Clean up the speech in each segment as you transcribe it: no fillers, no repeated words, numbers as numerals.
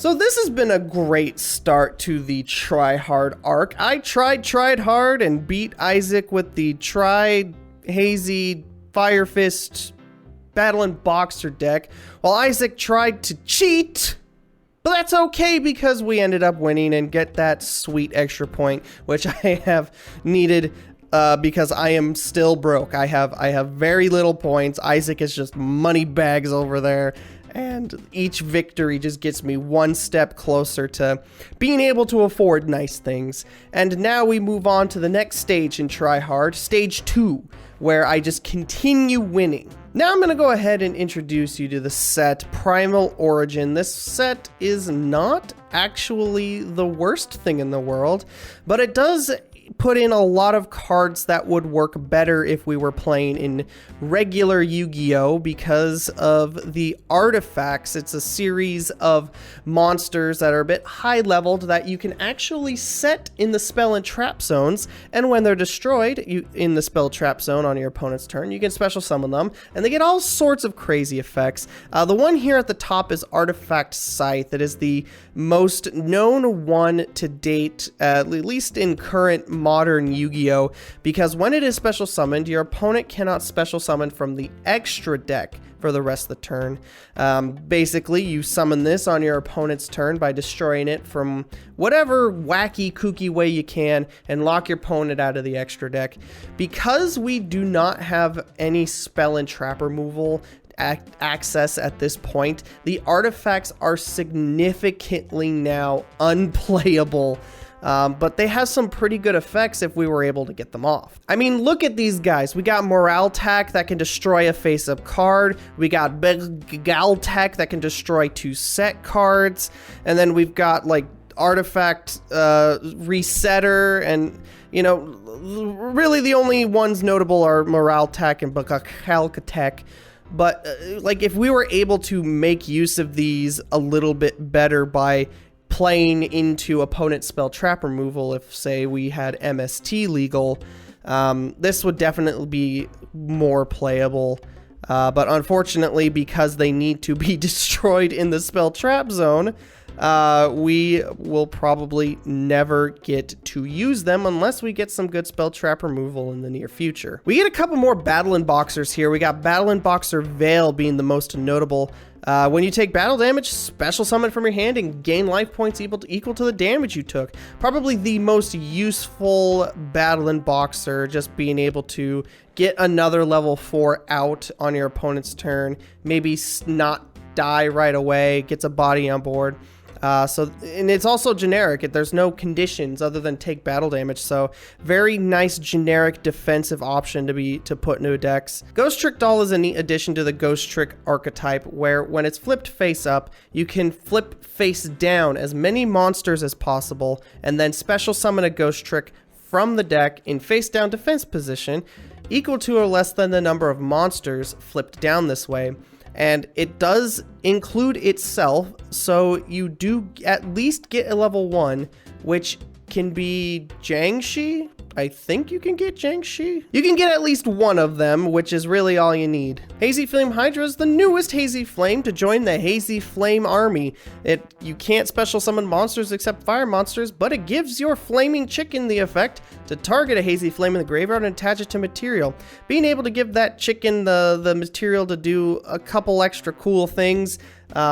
So this has been a great start to the Try Hard arc. I tried hard and beat Isaac with the Hazy Fire Fist Battle and Boxer deck, while Isaac tried to cheat. But that's okay because we ended up winning and get that sweet extra point, which I have needed because I am still broke. I have very little points. Isaac is just money bags over there. And each victory just gets me one step closer to being able to afford nice things. And now we move on to the next stage in Try Hard, Stage 2, where I just continue winning. Now I'm going to go ahead and introduce you to the set Primal Origin. This set is not actually the worst thing in the world, but it does put in a lot of cards that would work better if we were playing in regular Yu-Gi-Oh! Because of the artifacts. It's a series of monsters that are a bit high leveled that you can actually set in the spell and trap zones, and when they're destroyed in the spell trap zone on your opponent's turn, you can special summon them, and they get all sorts of crazy effects. The one here at the top is Artifact Scythe. It is the most known one to date, at least in current modern Yu-Gi-Oh, because when it is special summoned, your opponent cannot special summon from the extra deck for the rest of the turn. Basically, you summon this on your opponent's turn by destroying it from whatever wacky, kooky way you can and lock your opponent out of the extra deck. Because we do not have any spell and trap removal access at this point, the artifacts are significantly now unplayable. But they have some pretty good effects if we were able to get them off. I mean, look at these guys. We got Morale Tack that can destroy a face-up card. We got Gal Tack that can destroy 2 set cards. And then we've got like Artifact Resetter, and you know, really the only ones notable are Morale Tack and Calcatech. But like, if we were able to make use of these a little bit better by playing into opponent spell trap removal, if say we had MST legal, this would definitely be more playable. But unfortunately, because they need to be destroyed in the spell trap zone, we will probably never get to use them unless we get some good spell trap removal in the near future. We get a couple more Battle and Boxers here. We got Battle and Boxer Veil being the most notable. When you take battle damage, special summon from your hand and gain life points equal to the damage you took. Probably the most useful Battle and Boxer, just being able to get another level 4 out on your opponent's turn, maybe not die right away, gets a body on board. And it's also generic. There's no conditions other than take battle damage, so very nice generic defensive option to put into decks. Ghost Trick Doll is a neat addition to the Ghost Trick archetype, where when it's flipped face up, you can flip face down as many monsters as possible, and then special summon a Ghost Trick from the deck in face down defense position, equal to or less than the number of monsters flipped down this way. And it does include itself, so you do at least get a level 1, which can be Jiangshi. I think you can get Jiangshi. You can get at least one of them, which is really all you need. Hazy Flame Hydra is the newest Hazy Flame to join the Hazy Flame army. You can't special summon monsters except fire monsters, but it gives your Flaming Chicken the effect to target a Hazy Flame in the graveyard and attach it to material. Being able to give that chicken the material to do a couple extra cool things,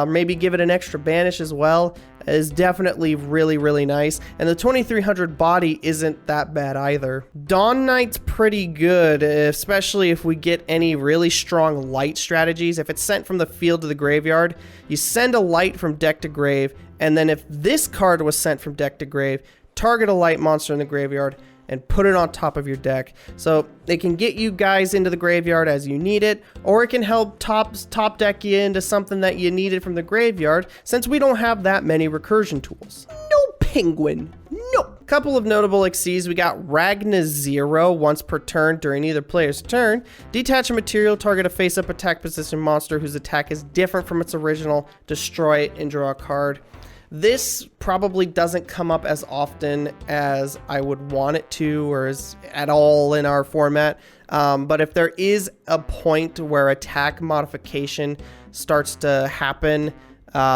maybe give it an extra banish as well, is definitely really, really nice. And the 2300 body isn't that bad either. Dawn Knight's pretty good, especially if we get any really strong light strategies. If it's sent from the field to the graveyard, you send a light from deck to grave, and then if this card was sent from deck to grave, target a light monster in the graveyard and put it on top of your deck. So it can get you guys into the graveyard as you need it, or it can help top deck you into something that you needed from the graveyard, since we don't have that many recursion tools. No penguin, no. Couple of notable XCs, we got Ragna 0 once per turn during either player's turn. Detach a material, target a face-up attack position monster whose attack is different from its original, destroy it, and draw a card. This probably doesn't come up as often as I would want it to, or as at all in our format. But if there is a point where attack modification starts to happen,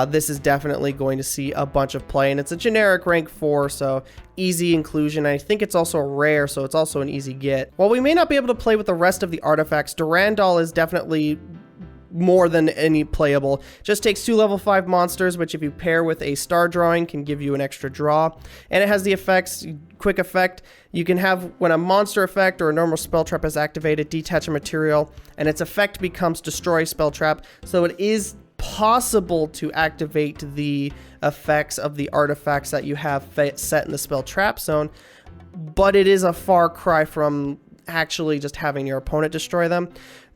this is definitely going to see a bunch of play, and it's a generic rank 4, so easy inclusion. I think it's also rare, so it's also an easy get. While we may not be able to play with the rest of the artifacts, Durandal is definitely more than any playable. Just takes 2 level 5 monsters, which if you pair with a star drawing can give you an extra draw. And it has the effects, quick effect. You can have, when a monster effect or a normal spell trap is activated, detach a material, and its effect becomes destroy spell trap. So it is possible to activate the effects of the artifacts that you have set in the spell trap zone, but it is a far cry from actually just having your opponent destroy them.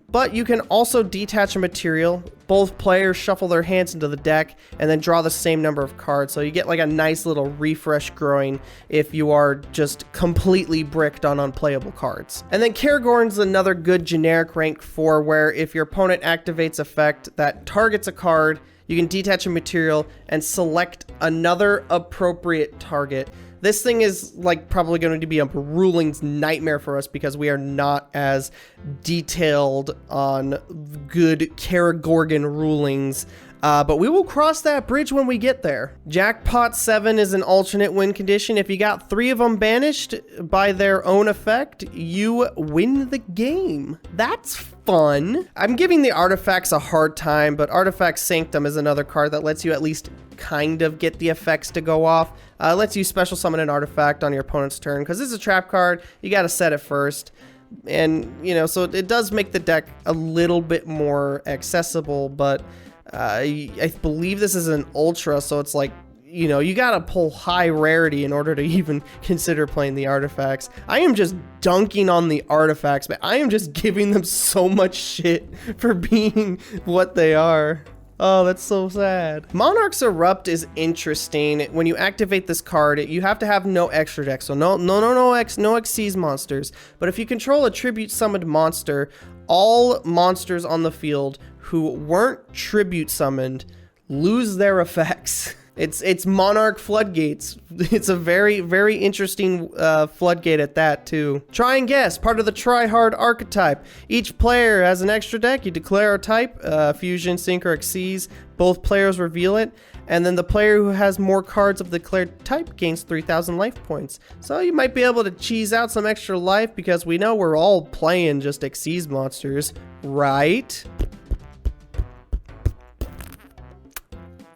But you can also detach a material. Both players shuffle their hands into the deck and then draw the same number of cards. So you get like a nice little refresh growing if you are just completely bricked on unplayable cards. And then Karagorn's another good generic rank 4 where if your opponent activates effect that targets a card, you can detach a material and select another appropriate target. This thing is like probably going to be a rulings nightmare for us because we are not as detailed on good Karagorn rulings, but we will cross that bridge when we get there. Jackpot 7 is an alternate win condition. If you got 3 of them banished by their own effect, you win the game. That's fun. I'm giving the artifacts a hard time, but Artifact Sanctum is another card that lets you at least kind of get the effects to go off. It lets you special summon an artifact on your opponent's turn because this is a trap card. You got to set it first. And, you know, so it does make the deck a little bit more accessible, but I believe this is an ultra, so it's like, you know, you gotta pull high rarity in order to even consider playing the artifacts. I am just dunking on the artifacts, but I am just giving them so much shit for being what they are. Oh, that's so sad. Monarch's Erupt is interesting. When you activate this card, you have to have no extra deck, so no Xyz monsters. But if you control a tribute summoned monster, all monsters on the field who weren't tribute summoned lose their effects. It's Monarch Floodgates. It's a very, very interesting floodgate at that, too. Try and guess, part of the try-hard archetype. Each player has an extra deck. You declare a type, Fusion, Sync, or Xyz. Both players reveal it. And then the player who has more cards of the declared type gains 3,000 life points. So you might be able to cheese out some extra life because we know we're all playing just Xyz monsters, right?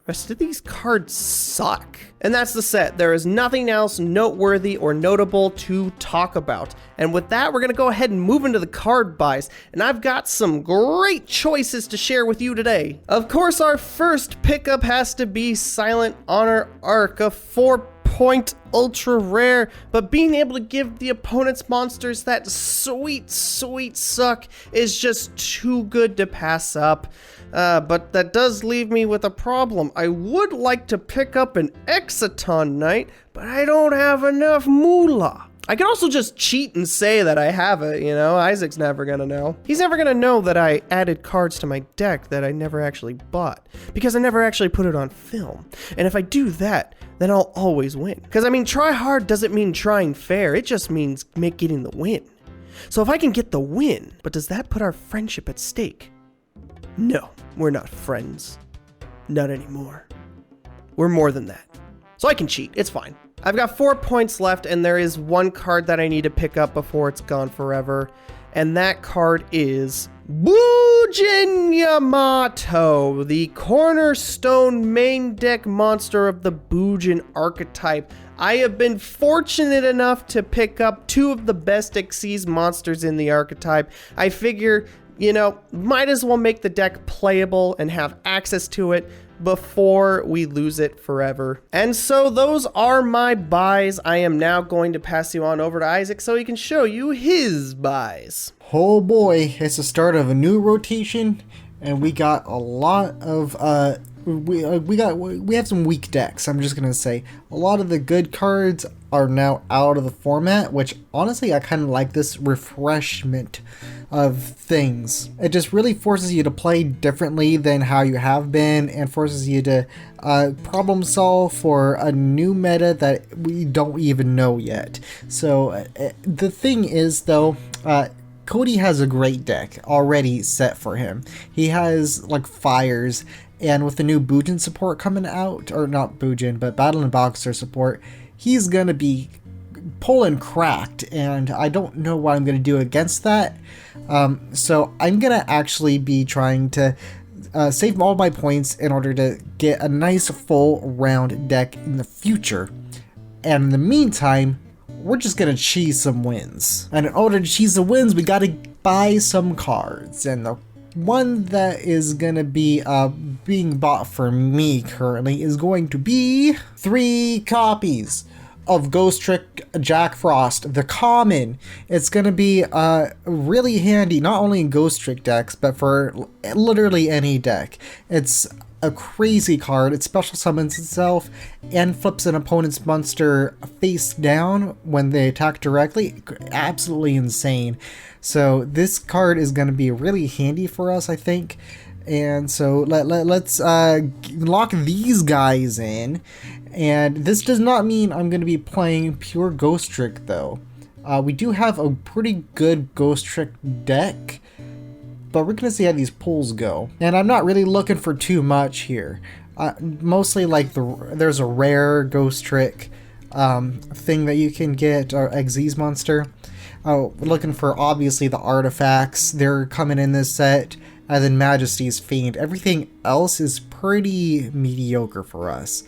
Rest of these cards suck. And that's the set. There is nothing else noteworthy or notable to talk about. And with that, we're gonna go ahead and move into the card buys. And I've got some great choices to share with you today. Of course, our first pickup has to be Silent Honor Arc, a 4-point ultra rare, but being able to give the opponent's monsters that sweet, sweet suck is just too good to pass up. But that does leave me with a problem. I would like to pick up an Exciton Knight, but I don't have enough moolah. I can also just cheat and say that I have it, you know? Isaac's never gonna know. He's never gonna know that I added cards to my deck that I never actually bought, because I never actually put it on film. And if I do that, then I'll always win. Because I mean, try hard doesn't mean trying fair, it just means getting the win. So if I can get the win, but does that put our friendship at stake? No, we're not friends. Not anymore. We're more than that. So I can cheat, it's fine. I've got 4 points left, and there is one card that I need to pick up before it's gone forever. And that card is Bujin Yamato, the cornerstone main deck monster of the Bujin archetype. I have been fortunate enough to pick up 2 of the best Xyz monsters in the archetype. I figure, you know, might as well make the deck playable and have access to it before we lose it forever. And so those are my buys. I am now going to pass you on over to Isaac so he can show you his buys. Oh boy, it's the start of a new rotation, and we got a lot of we have some weak decks. I'm just gonna say a lot of the good cards are now out of the format, which honestly I kind of like this refreshment of things. It just really forces you to play differently than how you have been, and forces you to problem solve for a new meta that we don't even know yet. So the thing is though, Cody has a great deck already set for him. He has like fires, and with the new Bujin support coming out, or not Bujin, but Battle and Boxer support, he's gonna be pulling cracked, and I don't know what I'm gonna do against that. So I'm gonna actually be trying to save all my points in order to get a nice full round deck in the future. And in the meantime, we're just gonna cheese some wins. And in order to cheese the wins, we gotta buy some cards. And the one that is gonna be being bought for me currently is going to be 3 copies of Ghost Trick Jack Frost, the common. It's gonna be really handy, not only in Ghost Trick decks, but for literally any deck. It's a crazy card. It special summons itself and flips an opponent's monster face down when they attack directly. Absolutely insane. So this card is gonna be really handy for us, I think. And so let's lock these guys in. And this does not mean I'm going to be playing pure Ghost Trick, though. We do have a pretty good Ghost Trick deck, but we're going to see how these pulls go. And I'm not really looking for too much here. Mostly like there's a rare Ghost Trick thing that you can get, or Xyz monster. Looking for obviously the artifacts. They're coming in this set. And then Majesty's Fiend. Everything else is pretty mediocre for us.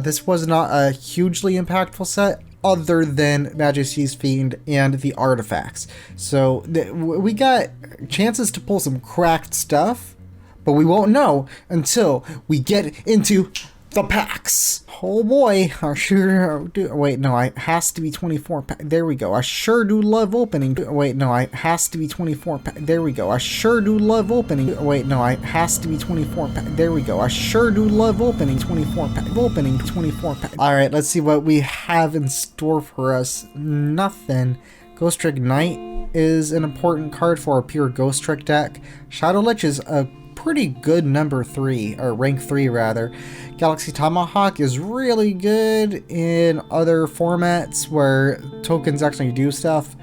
This was not a hugely impactful set other than Majesty's Fiend and the artifacts. So we got chances to pull some cracked stuff, but we won't know until we get into the packs. Oh boy, I sure do. Wait, no, it has to be 24. There we go. I sure do love opening. Wait, no, it has to be 24. There we go. I sure do love opening. Wait, no, it has to be 24. There we go. I sure do love opening 24. Opening 24. All right, let's see what we have in store for us. Nothing. Ghost Trick Knight is an important card for a pure Ghost Trick deck. Shadow Lich is a pretty good number 3, or rank 3 rather. Galaxy Tomahawk is really good in other formats where tokens actually do stuff,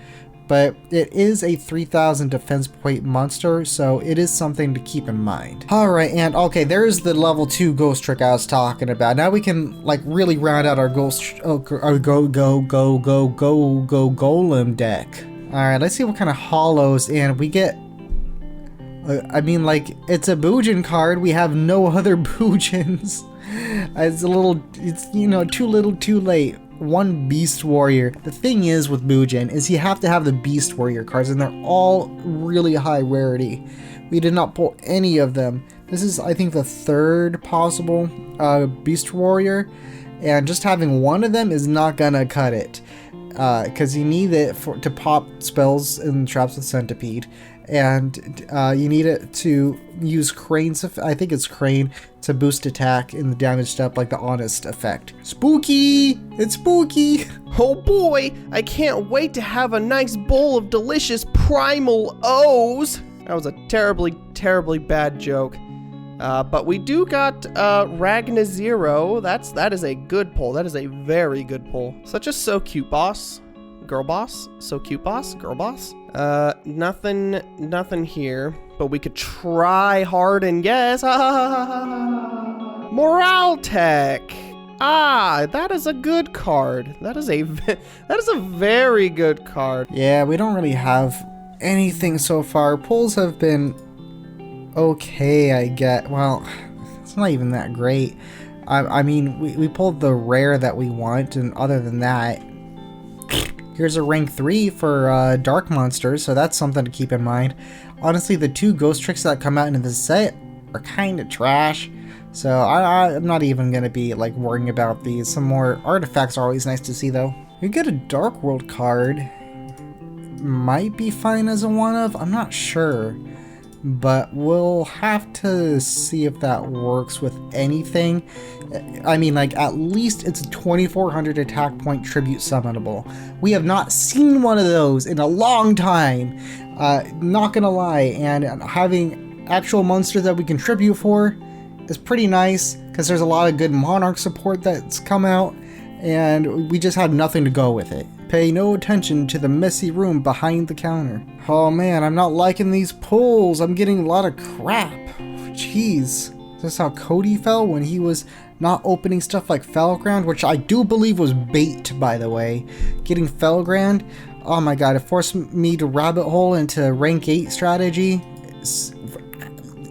but it is a 3000 defense point monster, so it is something to keep in mind. Alright, and okay, there's the level 2 Ghost Trick I was talking about. Now we can like really round out our golem deck. Alright, let's see what kind of hollows, and we get I mean, like, it's a Bujin card. We have no other Bujins. It's, you know, too little, too late. 1 Beast Warrior. The thing is with Bujin is you have to have the Beast Warrior cards, and they're all really high rarity. We did not pull any of them. This is, I think, the 3rd possible Beast Warrior, and just having one of them is not gonna cut it. Because you need it to pop spells and traps with Centipede. And you need it to use Crane's, I think it's Crane, to boost attack in the damage step, like the Honest effect. Spooky! It's spooky! Oh boy, I can't wait to have a nice bowl of delicious Primal O's. That was a terribly, terribly bad joke. But we do got Ragna Zero. That is a good pull. That is a very good pull. Such a so cute boss. Girl boss. So cute boss. Girl boss. Nothing here. But we could try hard and guess. Morale Tech. Ah, that is a good card. That is a very good card. Yeah, we don't really have anything so far. Pulls have been okay, I get. Well, it's not even that great. I mean, we pulled the rare that we want, and other than that, here's a rank 3 for Dark Monsters, so that's something to keep in mind. Honestly, the 2 Ghost Tricks that come out into the set are kind of trash, so I'm not even going to be like worrying about these. Some more artifacts are always nice to see, though. You get a Dark World card. Might be fine as a one-of, I'm not sure. But we'll have to see if that works with anything. I mean, like, at least it's a 2400 attack point tribute summonable. We have not seen one of those in a long time. Not gonna lie, and having actual monsters that we can tribute for is pretty nice, because there's a lot of good Monarch support that's come out, and we just had nothing to go with it. Pay no attention to the messy room behind the counter. Oh man, I'm not liking these pulls. I'm getting a lot of crap. Jeez. Is this how Cody felt when he was not opening stuff like Fellground, which I do believe was bait, by the way. Getting Fellground, oh my god, it forced me to rabbit hole into rank 8 strategy.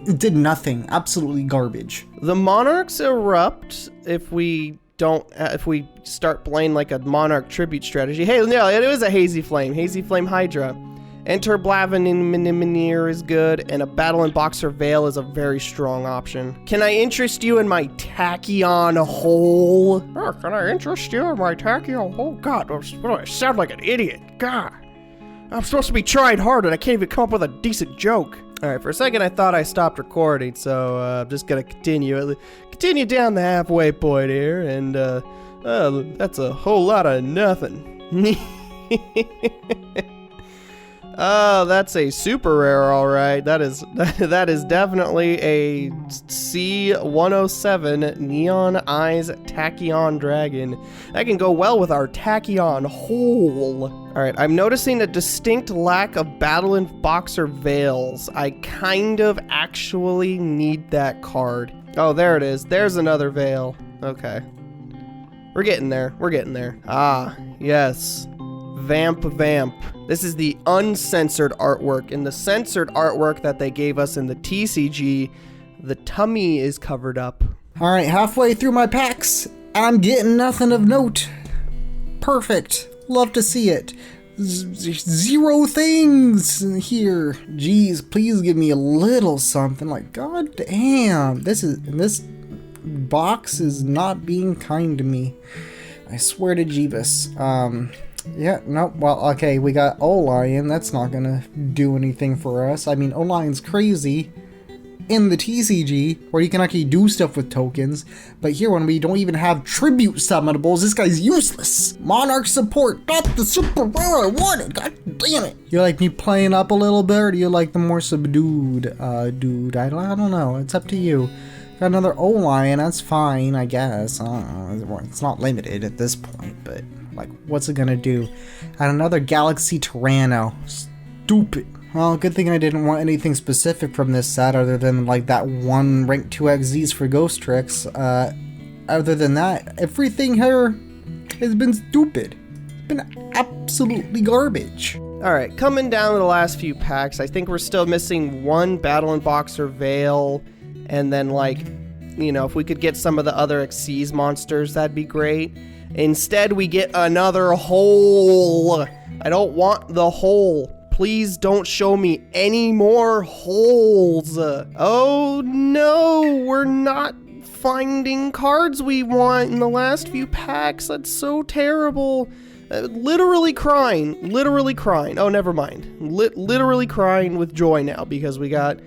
It did nothing. Absolutely garbage. The monarchs erupt if we start playing like a monarch tribute strategy. Hey, no, it is a Hazy Flame Hydra. Enter Blavinir is good, and a Battle and Boxer Veil is a very strong option. Can I interest you in my Tachyon hole? Oh, can I interest you in my Tachyon hole? God, I sound like an idiot. God, I'm supposed to be trying hard and I can't even come up with a decent joke. All right, for a second I thought I stopped recording, so I'm just gonna continue down the halfway point here, and that's a whole lot of nothing. Oh, that's a super rare, all right. That is definitely a C107 Neon Eyes Tachyon Dragon. That can go well with our Tachyon hole. All right, I'm noticing a distinct lack of Battle and Boxer Veils. I kind of actually need that card. Oh, there it is. There's another Veil. Okay. We're getting there. Ah, yes. Vamp. This is the uncensored artwork. In the censored artwork that they gave us in the TCG, the tummy is covered up. Alright, halfway through my packs, I'm getting nothing of note. Perfect. Love to see it. Zero things here. Jeez, please give me a little something. Like, god damn. This box is not being kind to me. I swear to Jeebus. Yeah, no, well, okay, we got O-Lion. That's not gonna do anything for us. I mean, O-Lion's crazy in the TCG, where you can actually do stuff with tokens, but here when we don't even have tribute summonables, this guy's useless. Monarch support, not the super rare I wanted, god damn it. You like me playing up a little bit, or do you like the more subdued dude? I don't know, it's up to you. Got another O-Lion, that's fine, I guess. I don't know, it's not limited at this point, but like, what's it gonna do? And another Galaxy Tyranno. Stupid. Well, good thing I didn't want anything specific from this set other than like that one rank 2XZs for Ghost Tricks. Other than that, everything here has been stupid. It's been absolutely garbage. Alright, coming down to the last few packs, I think we're still missing one Battle and Boxer Veil, and then like, you know, if we could get some of the other Xyz monsters, that'd be great. Instead, we get another hole. I don't want the hole. Please don't show me any more holes. Oh no, we're not finding cards we want in the last few packs. That's so terrible. Literally crying. Oh, never mind. Literally crying with joy now because we got,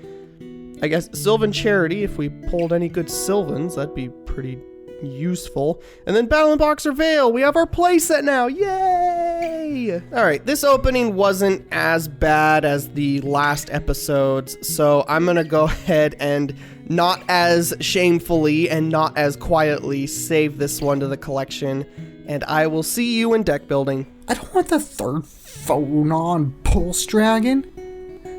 I guess, Sylvan Charity. If we pulled any good Sylvans, that'd be pretty useful. And then Battle and Boxer Veil, we have our playset now. Yay! Alright, this opening wasn't as bad as the last episodes, so I'm gonna go ahead and not as shamefully and not as quietly save this one to the collection, and I will see you in deck building. I don't want the third Phonon Pulse Dragon.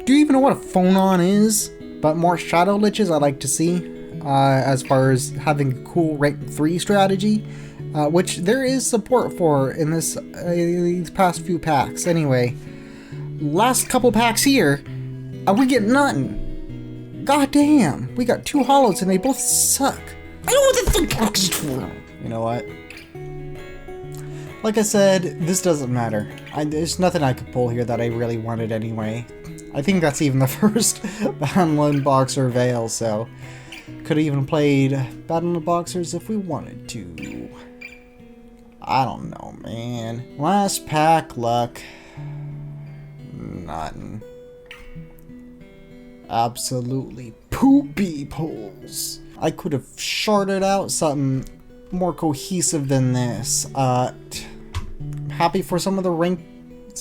Do you even know what a Phonon is? But more Shadow Liches I'd like to see. As far as having a cool rank 3 strategy, which there is support for in these past few packs. Anyway, last couple packs here, we get nothing. God damn, we got 2 holos and they both suck. I don't want the You know what? Like I said, this doesn't matter. There's nothing I could pull here that I really wanted anyway. I think that's even the first Battle and Boxer Veil, so could have even played Battle of Boxers if we wanted to. I don't know, man. Last pack luck. Nothing. Absolutely poopy pulls. I could have sharded out something more cohesive than this. Happy for some of the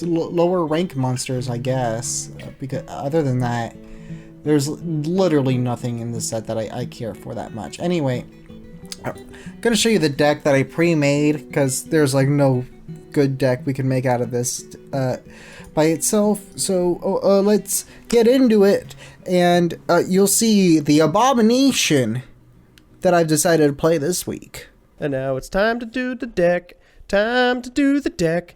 lower rank monsters, I guess. Because other than that, there's literally nothing in this set that I care for that much. Anyway, I'm gonna show you the deck that I pre-made because there's like no good deck we can make out of this by itself. So let's get into it, and you'll see the abomination that I've decided to play this week. And now it's time to do the deck. Time to do the deck.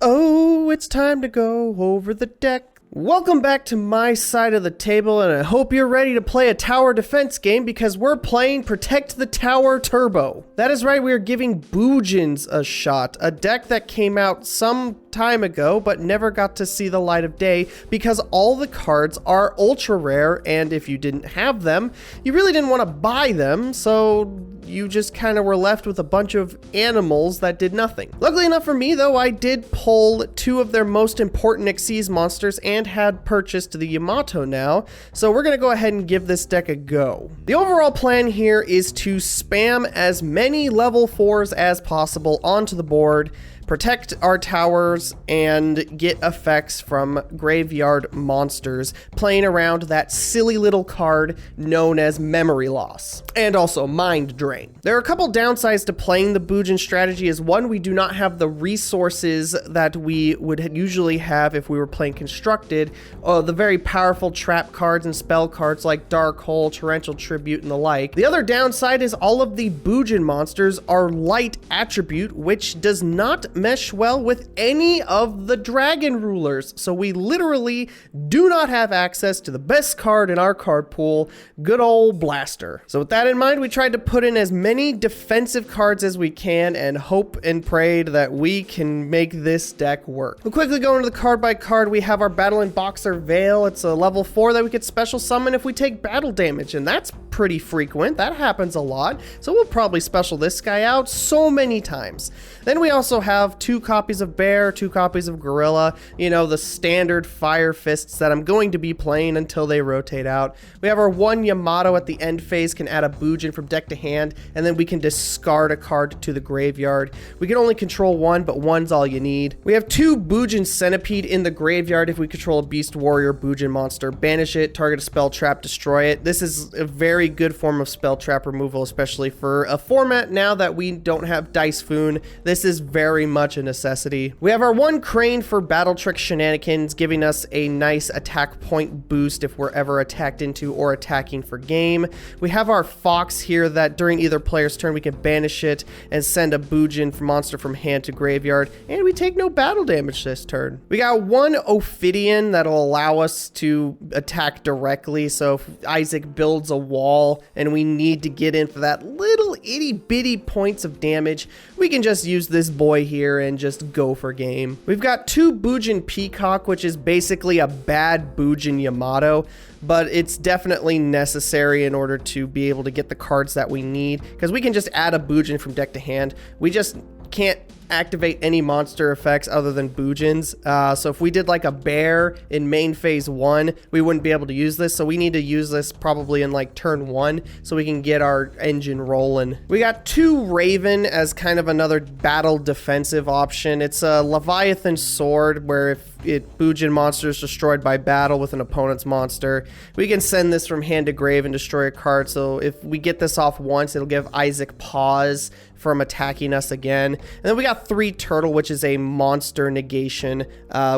Oh, it's time to go over the deck. Welcome back to my side of the table, and I hope you're ready to play a tower defense game because we're playing Protect the Tower Turbo. That is right, we are giving Boojins a shot, a deck that came out some time ago but never got to see the light of day because all the cards are ultra rare, and if you didn't have them, you really didn't want to buy them, so you just kind of were left with a bunch of animals that did nothing. Luckily enough for me though, I did pull two of their most important Xyz monsters and had purchased the Yamato now, so we're gonna go ahead and give this deck a go. The overall plan here is to spam as many level 4s as possible onto the board, protect our towers, and get effects from graveyard monsters, playing around that silly little card known as Memory Loss, and also Mind Drain. There are a couple downsides to playing the Boojin strategy. Is one, we do not have the resources that we would usually have if we were playing Constructed, the very powerful trap cards and spell cards like Dark Hole, Torrential Tribute, and the like. The other downside is all of the Boojin monsters are light attribute, which does not mesh well with any of the dragon rulers, so we literally do not have access to the best card in our card pool, good old Blaster. So with that in mind, we tried to put in as many defensive cards as we can and hope and prayed that we can make this deck work. We'll quickly go into the card by card. We have our Battle and Boxer Veil. It's a level 4 that we could special summon if we take battle damage, and that's pretty frequent. That happens a lot, so we'll probably special this guy out so many times. Then we also have 2 copies of Bear, 2 copies of Gorilla, you know, the standard Fire Fists that I'm going to be playing until they rotate out. We have our 1 Yamato at the end phase, can add a Boojin from deck to hand, and then we can discard a card to the graveyard. We can only control 1, but 1's all you need. We have 2 Boojin Centipede in the graveyard if we control a Beast Warrior Boojin monster. Banish it, target a spell trap, destroy it. This is a very good form of spell trap removal, especially for a format now that we don't have Dice Foon. This is very much a necessity. We have our 1 Crane for Battle Trick Shenanigans, giving us a nice attack point boost if we're ever attacked into or attacking for game. We have our Fox here that during either player's turn we can banish it and send a Boojin monster from hand to graveyard, and we take no battle damage this turn. We got 1 Ophidian that'll allow us to attack directly, so if Isaac builds a wall and we need to get in for that little itty bitty points of damage, we can just use this boy here and just go for game. We've got 2 Boojin Peacock, which is basically a bad Boojin Yamato, but it's definitely necessary in order to be able to get the cards that we need, because we can just add a Boojin from deck to hand. We just can't activate any monster effects other than Boojins. So if we did like a Bear in main phase 1, we wouldn't be able to use this. So we need to use this probably in like turn 1 so we can get our engine rolling. We got 2 Raven as kind of another battle defensive option. It's a Leviathan Sword where if Boojin monster is destroyed by battle with an opponent's monster, we can send this from hand to grave and destroy a card. So if we get this off once, it'll give Isaac pause from attacking us again. And then we got 3 Turtle, which is a monster negation,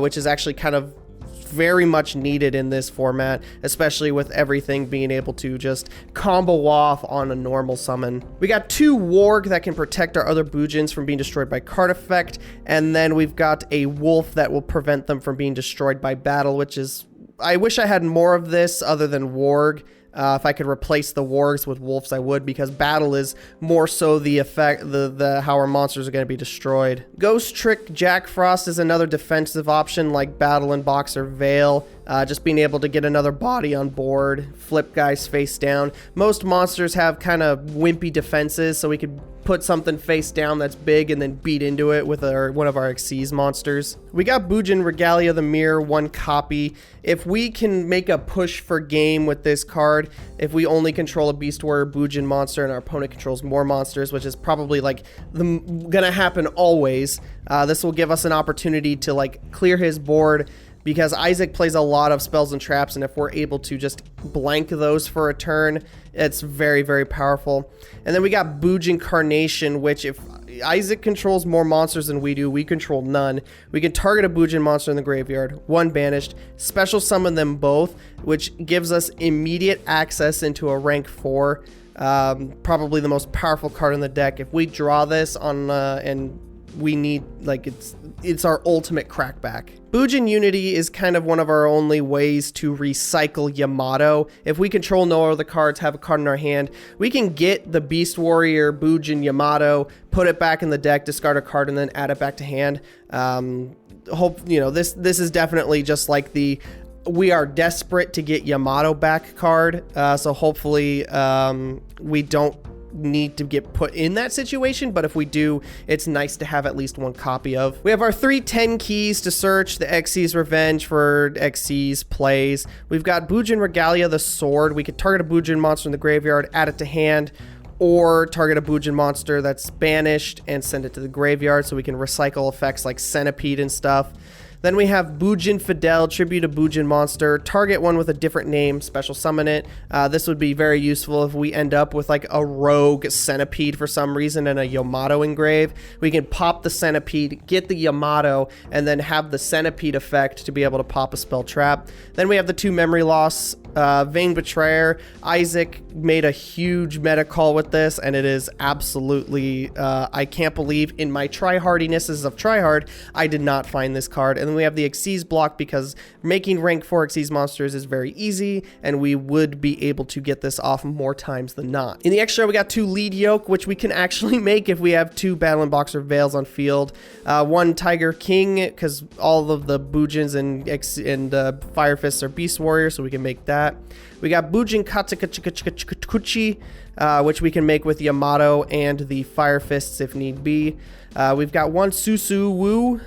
which is actually kind of very much needed in this format, especially with everything being able to just combo off on a normal summon. We got 2 Warg that can protect our other Boojins from being destroyed by card effect, and then we've got a Wolf that will prevent them from being destroyed by battle, which is, I wish I had more of this other than Warg. If I could replace the wargs with wolves, I would, because battle is more so the effect, how our monsters are going to be destroyed. Ghost Trick Jack Frost is another defensive option like Battle and Boxer Veil. Just being able to get another body on board, flip guys face down. Most monsters have kind of wimpy defenses, so we could put something face down that's big and then beat into it with one of our Xyz monsters. We got Boojin Regalia the Mirror, 1 copy. If we can make a push for game with this card, if we only control a Beast Warrior Boojin monster and our opponent controls more monsters, which is probably like gonna happen always, this will give us an opportunity to like clear his board, because Isaac plays a lot of spells and traps, and if we're able to just blank those for a turn, it's very, very powerful. And then we got Boojin Carnation, which if Isaac controls more monsters than we do. We control none. We can target a Bujin monster in the graveyard, one banished, special summon them both, which gives us immediate access into a rank 4. Probably the most powerful card in the deck. If we draw this on and we need, like, it's our ultimate crackback. Bujin Unity is kind of one of our only ways to recycle Yamato. If we control no other cards, have a card in our hand, we can get the Beast Warrior Bujin Yamato, put it back in the deck, discard a card, and then add it back to hand. This is definitely just like the we are desperate to get Yamato back card. So hopefully we don't need to get put in that situation, but if we do, it's nice to have at least one copy of. We have our 310 keys to search the Xyz's Revenge for Xyz plays. We've got Bujin Regalia, the sword. We could target a Bujin monster in the graveyard, add it to hand, or target a Bujin monster that's banished and send it to the graveyard so we can recycle effects like Centipede and stuff. Then we have Bujin Fidel, tribute a Bujin monster, target one with a different name, special summon it. This would be very useful if we end up with like a rogue Centipede for some reason and a Yamato engrave. We can pop the Centipede, get the Yamato, and then have the Centipede effect to be able to pop a spell trap. Then we have the 2 memory loss, Vain Betrayer. Isaac made a huge meta call with this, and it is absolutely, I can't believe in my tryhardinesses of tryhard, I did not find this card. And then we have the Xyz block because making rank 4 Xyz monsters is very easy, and we would be able to get this off more times than not. In the extra, we got 2 lead yoke, which we can actually make if we have 2 Battle and Boxer Veils on field. 1 Tiger King, because all of the Bujins and Fire Fists are Beast Warriors, so we can make that. We got Bujin Katsukuchi, which we can make with Yamato and the Fire Fists if need be. We've got 1 Susu Wu.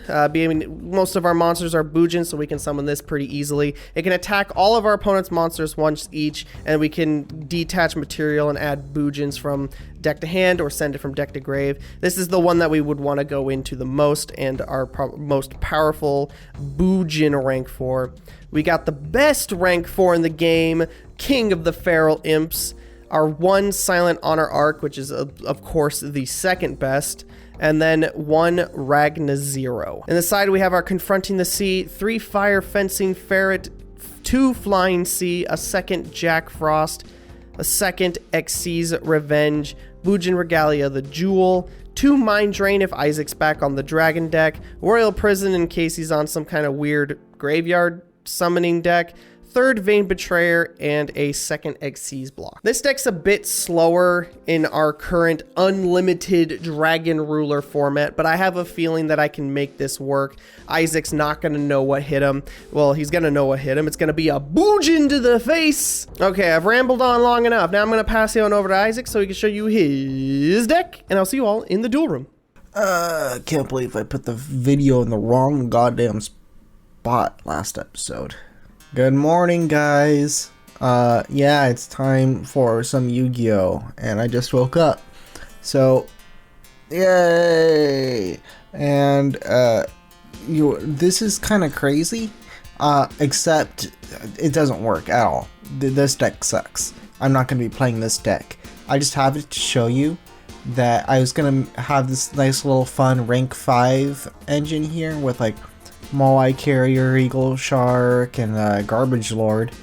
Most of our monsters are Bujin, so we can summon this pretty easily. It can attack all of our opponent's monsters once each, and we can detach material and add Bujins from deck to hand or send it from deck to grave. This is the one that we would want to go into the most and our most powerful Bujin rank 4. We got the best rank 4 in the game, King of the Feral Imps. Our 1 Silent Honor Arc, which is of course the second best. And then 1 Ragnazero. In the side, we have our Confronting the Sea, 3 Fire Fencing Ferret, 2 Flying Sea, a 2nd Jack Frost, a 2nd Xyz's Revenge, Bujin Regalia, the Jewel, 2 Mind Drain if Isaac's back on the Dragon deck, Royal Prison in case he's on some kind of weird graveyard summoning deck, 3rd Vain Betrayer, and a 2nd Xyz block. This deck's a bit slower in our current unlimited Dragon Ruler format, but I have a feeling that I can make this work. Isaac's not going to know what hit him. Well, he's going to know what hit him. It's going to be a Bujin to the face. Okay, I've rambled on long enough. Now I'm going to pass you on over to Isaac so he can show you his deck, and I'll see you all in the duel room. I can't believe I put the video in the wrong goddamn spot last episode. Good morning, guys. Yeah, it's time for some Yu-Gi-Oh! And I just woke up. So, yay! And, this is kind of crazy, except it doesn't work at all. This deck sucks. I'm not going to be playing this deck. I just have it to show you that I was going to have this nice little fun rank 5 engine here with, like, Moai Carrier, Eagle Shark, and Garbage Lord.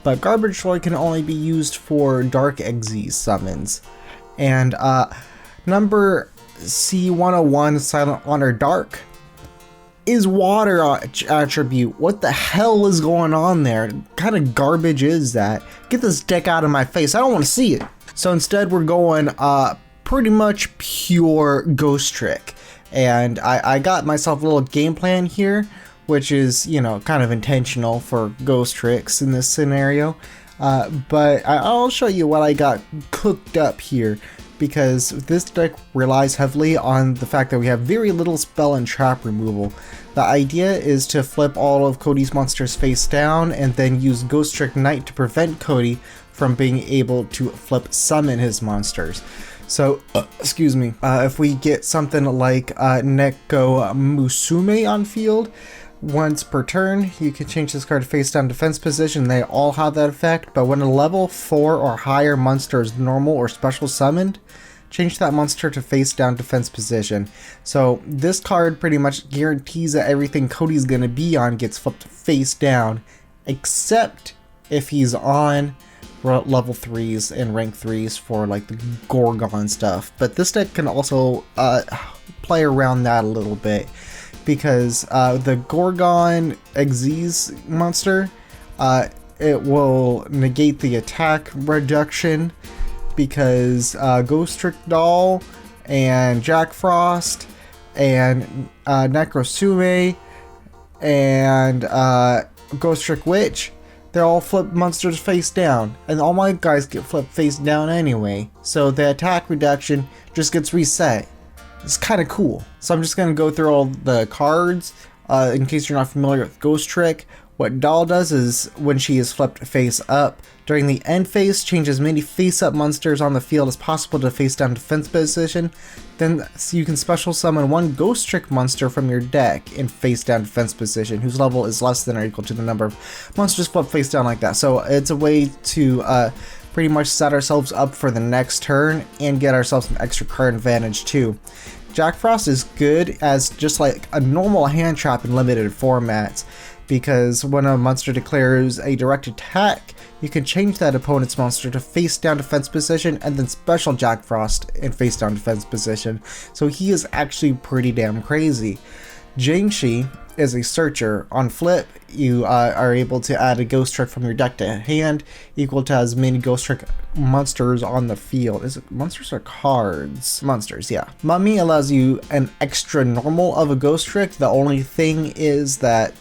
But Garbage Lord can only be used for Dark Xyz summons. And number C101 Silent Honor Dark is water attribute. What the hell is going on there? What kind of garbage is that? Get this deck out of my face. I don't want to see it. So instead we're going pretty much pure Ghost Trick. And I got myself a little game plan here, which is, you know, kind of intentional for Ghost Tricks in this scenario. But I'll show you what I got cooked up here, because this deck relies heavily on the fact that we have very little spell and trap removal. The idea is to flip all of Cody's monsters face down and then use Ghost Trick Knight to prevent Cody from being able to flip summon his monsters. So, excuse me, if we get something like Neko Musume on field, once per turn, you can change this card to face down defense position. They all have that effect, but when a level 4 or higher monster is normal or special summoned, change that monster to face down defense position. So this card pretty much guarantees that everything Cody's gonna be on gets flipped face down, except if he's on level 3s and rank 3s for like the Gorgon stuff. But this deck can also play around that a little bit, because the Gorgon Xyz monster, it will negate the attack reduction, because Ghost Trick Doll and Jack Frost and Necrosume and Ghost Trick Witch, they're all flipped monsters face down, and all my guys get flipped face down anyway, so the attack reduction just gets reset. It's kind of cool. So I'm just going to go through all the cards. In case you're not familiar with Ghost Trick, what Doll does is, when she is flipped face up, during the end phase, change as many face-up monsters on the field as possible to face-down defense position. Then you can special summon one Ghost Trick monster from your deck in face-down defense position, whose level is less than or equal to the number of monsters flipped face-down like that. So it's a way to pretty much set ourselves up for the next turn and get ourselves an extra card advantage too. Jack Frost is good as just like a normal hand trap in limited formats, because when a monster declares a direct attack, you can change that opponent's monster to face down defense position and then special Jack Frost in face down defense position. So he is actually pretty damn crazy. Jingshi is a searcher. On flip, you are able to add a Ghost Trick from your deck to hand, equal to as many Ghost Trick monsters on the field. Is it monsters or cards? Monsters, yeah. Mummy allows you an extra normal of a Ghost Trick. The only thing is that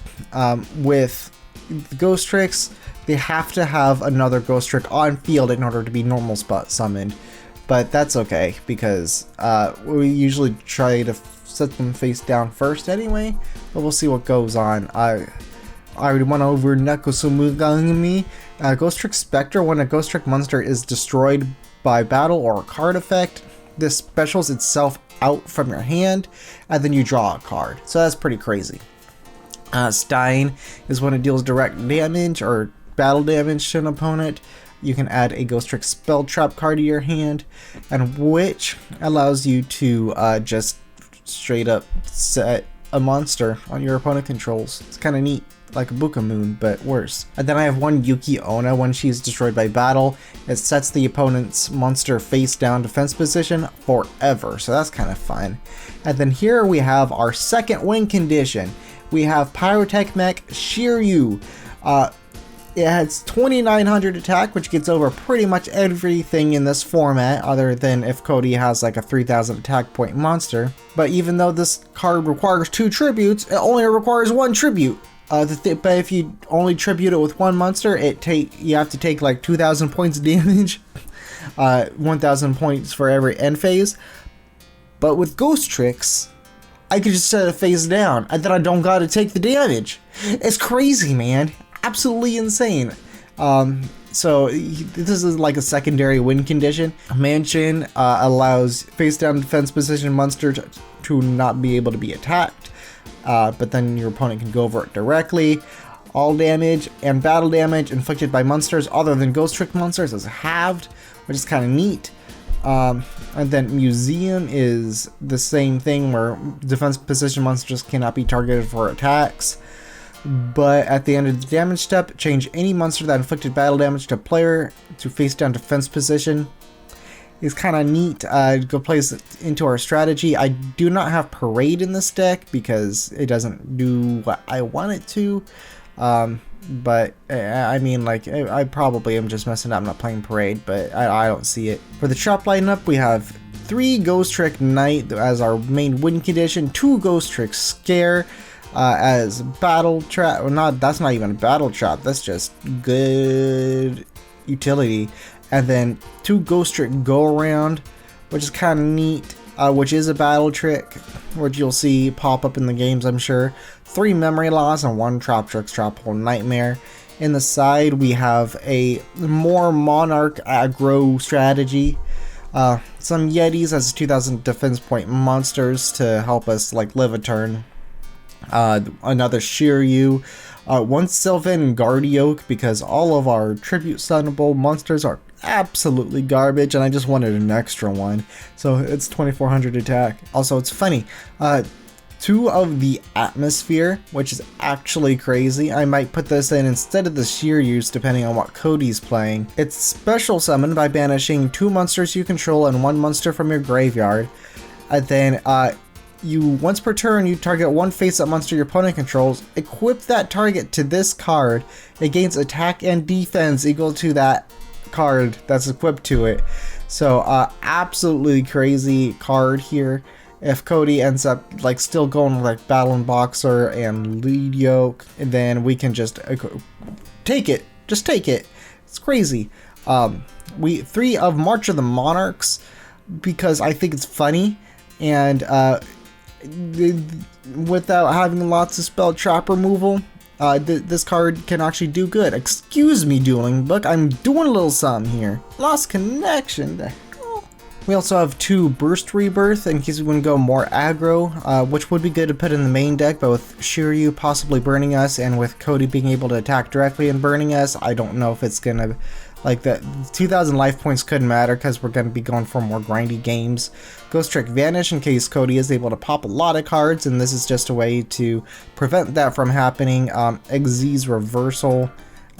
with the Ghost Tricks, they have to have another Ghost Trick on field in order to be normal spot summoned. But that's okay, because we usually try to set them face down first anyway, but we'll see what goes on. I already went over Nekosumugami. Ghost Trick Spectre, when a Ghost Trick monster is destroyed by battle or a card effect, this specials itself out from your hand, and then you draw a card. So that's pretty crazy. Stein is when it deals direct damage or battle damage to an opponent. You can add a Ghost Trick Spell Trap card to your hand, and Witch allows you to just straight up set a monster on your opponent controls. It's kind of neat, like a Bukamoon, but worse. And then I have one YuGiOh. When she's destroyed by battle, it sets the opponent's monster face down defense position forever, so that's kind of fun. And then here we have our second win condition. We have Pyrotech Mech Shiryu. It has 2900 attack, which gets over pretty much everything in this format, other than if Cody has like a 3000 attack point monster. But even though this card requires 2 tributes, it only requires 1 tribute. But if you only tribute it with 1 monster, you have to take like 2000 points of damage, 1000 points for every end phase. But with Ghost Tricks, I could just set it face down, and then I don't gotta take the damage. It's crazy, man. Absolutely insane. So this is like a secondary win condition. Mansion allows face down defense position monsters to not be able to be attacked, but then your opponent can go over it directly. All damage and battle damage inflicted by monsters other than Ghost Trick monsters is halved, which is kind of neat. And then Museum is the same thing, where defense position monsters cannot be targeted for attacks. But at the end of the damage step, change any monster that inflicted battle damage to player to face down defense position. It's kind of neat. Go place it into our strategy. I do not have Parade in this deck because it doesn't do what I want it to. But I mean, like, I probably am just messing up not playing Parade, but I don't see it. For the trap lineup, we have 3 Ghost Trick Knight as our main win condition, 2 Ghost Trick Scare as battle trap. Well, that's not even a battle trap, that's just good utility. And then 2 Ghost Trick Go Around, which is kind of neat, which is a battle trick, which you'll see pop up in the games, I'm sure. 3 Memory Loss and 1 Trap Tricks Trap Hole Nightmare. In the side, we have a more Monarch aggro strategy. Some Yetis as 2000 defense point monsters to help us like live a turn. Another Shiryu, One Sylvan Guardioch, because all of our Tribute Sunnable monsters are absolutely garbage, and I just wanted an extra one. So it's 2400 attack. Also, it's funny. 2 of the Atmosphere, which is actually crazy. I might put this in instead of the Sheer Use, depending on what Cody's playing. It's special summoned by banishing 2 monsters you control and 1 monster from your graveyard. And then, once per turn, you target 1 face-up monster your opponent controls. Equip that target to this card. It gains attack and defense equal to that card that's equipped to it. So, absolutely crazy card here. If Cody ends up like still going with like Battle and Boxer and YuGiOh, and then we can just take it. Just take it. It's crazy. 3 of March of the Monarchs, because I think it's funny, and without having lots of spell trap removal, this card can actually do good. Excuse me, Dueling Book. I'm doing a little something here. Lost connection. We also have 2 Burst Rebirth in case we want to go more aggro, which would be good to put in the main deck, but with Shiryu possibly burning us and with Cody being able to attack directly and burning us, I don't know if it's going to, like, the 2000 life points couldn't matter because we're going to be going for more grindy games. Ghost Trick Vanish in case Cody is able to pop a lot of cards, and this is just a way to prevent that from happening. Xyz Reversal.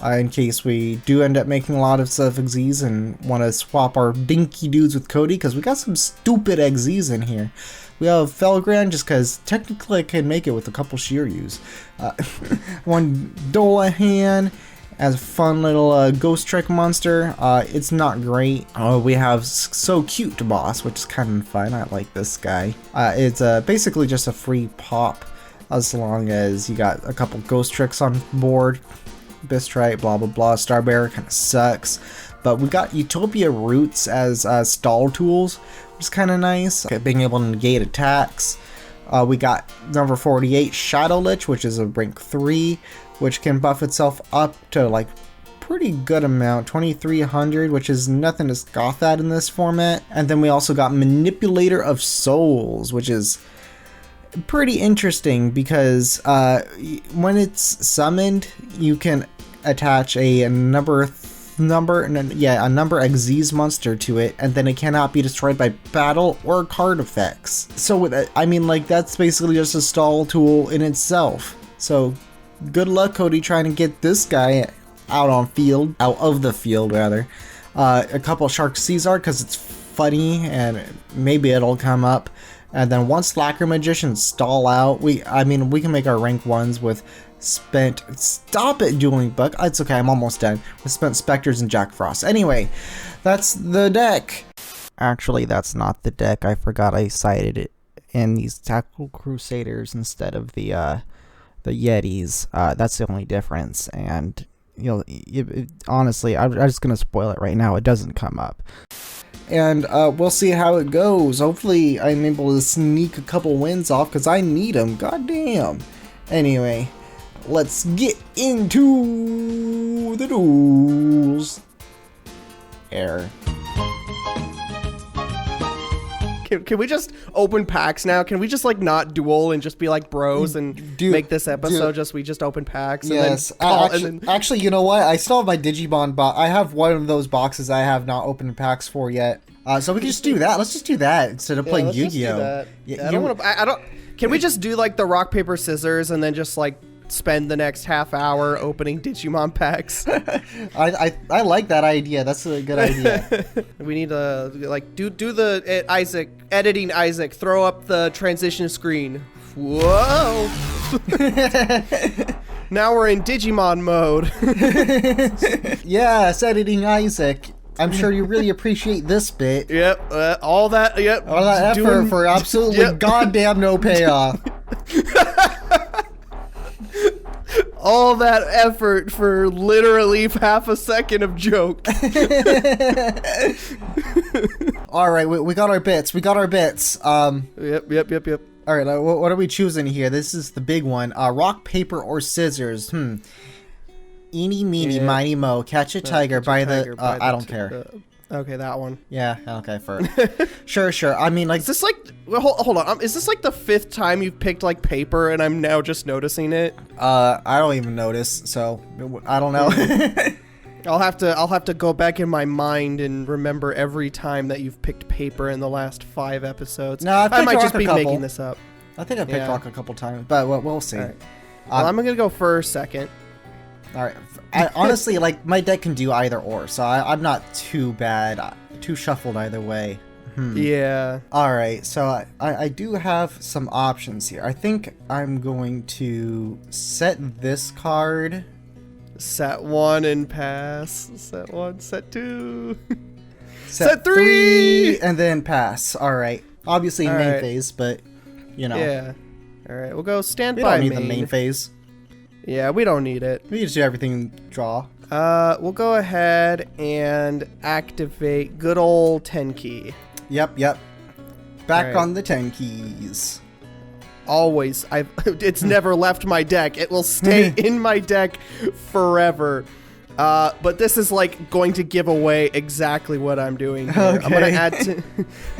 In case we do end up making a lot of stuff Xyz and want to swap our dinky dudes with Cody, because we got some stupid Xyz in here. We have Felgrand just because technically I can make it with a couple Shiryus. 1 Dolahan as a fun little Ghost Trick monster. It's not great. We have So Cute Boss, which is kind of fun. I like this guy. It's basically just a free pop as long as you got a couple Ghost Tricks on board. Bistrite, blah blah blah. Starbearer kind of sucks, but we got Utopia Roots as stall tools, which is kind of nice. Okay, being able to negate attacks. We got number 48 Shadow Lich, which is a rank 3, which can buff itself up to like pretty good amount, 2300, which is nothing to scoff at in this format. And then we also got Manipulator of Souls, which is pretty interesting because when it's summoned, you can attach a number Xyz monster to it, and then it cannot be destroyed by battle or card effects. So I mean, like, that's basically just a stall tool in itself. So good luck, Cody, trying to get this guy out of the field rather. A couple Shark Caesar because it's funny and maybe it'll come up. And then 1 Slacker Magician stall out. We can make our rank 1s with spent. Stop it, Dueling Book. It's okay, I'm almost done. With spent Spectres and Jack Frost. Anyway, that's the deck. Actually, that's not the deck. I forgot I cited it in these Tactical Crusaders instead of the Yetis. That's the only difference. And honestly, I'm just gonna spoil it right now. It doesn't come up. And we'll see how it goes. Hopefully I'm able to sneak a couple wins off because I need them. Goddamn. Anyway, let's get into the duels. Error. Can we just open packs now? Can we just like not duel and just be like bros and make this episode we just open packs? Yes. And then actually, you know what? I still have my Digimon box. I have one of those boxes I have not opened packs for yet. So we can just do that. Let's just do that instead of playing YuGiOh. I don't want to. Can we just do like the rock paper scissors and then just like spend the next half hour opening Digimon packs? I like that idea. That's a good idea. We need to like do the Isaac editing. Isaac, throw up the transition screen. Whoa! Now we're in Digimon mode. Yes, editing Isaac. I'm sure you really appreciate this bit. Yep, all that. Yep, all that effort for absolutely goddamn no payoff. All that effort for literally half a second of joke. All right, we got our bits. Yep. All right, what are we choosing here? This is the big one. Rock, paper, or scissors? Eeny, meeny, miny, mo. Catch a tiger by the... I don't care. Okay, that one. Yeah, okay, sure. I mean, like, Is this like... Well, hold on. Is this like the 5th time you've picked like paper and I'm now just noticing it? I don't even notice, so I don't know. I'll have to go back in my mind and remember every time that you've picked paper in the last 5 episodes. No, I might rock just a be couple. making this up. I think I picked rock a couple times, but we'll see. All right. Well, I'm gonna go first, second. All right. I honestly, like, my deck can do either or, so I'm not too bad, too shuffled either way. Yeah. All right, so I do have some options here. I think I'm going to set this card. Set 1 and pass. Set 1, set 2. Set 3! And then pass. All right. Obviously main phase, but, you know. Yeah. All right, we'll go stand We by don't need main. the main phase. Yeah, we don't need it. We just do everything draw. We'll go ahead and activate good old 10 key. Yep. Back Alright. on the 10 keys. Always. It's never left my deck. It will stay in my deck forever. But this is like going to give away exactly what I'm doing here. Okay. I'm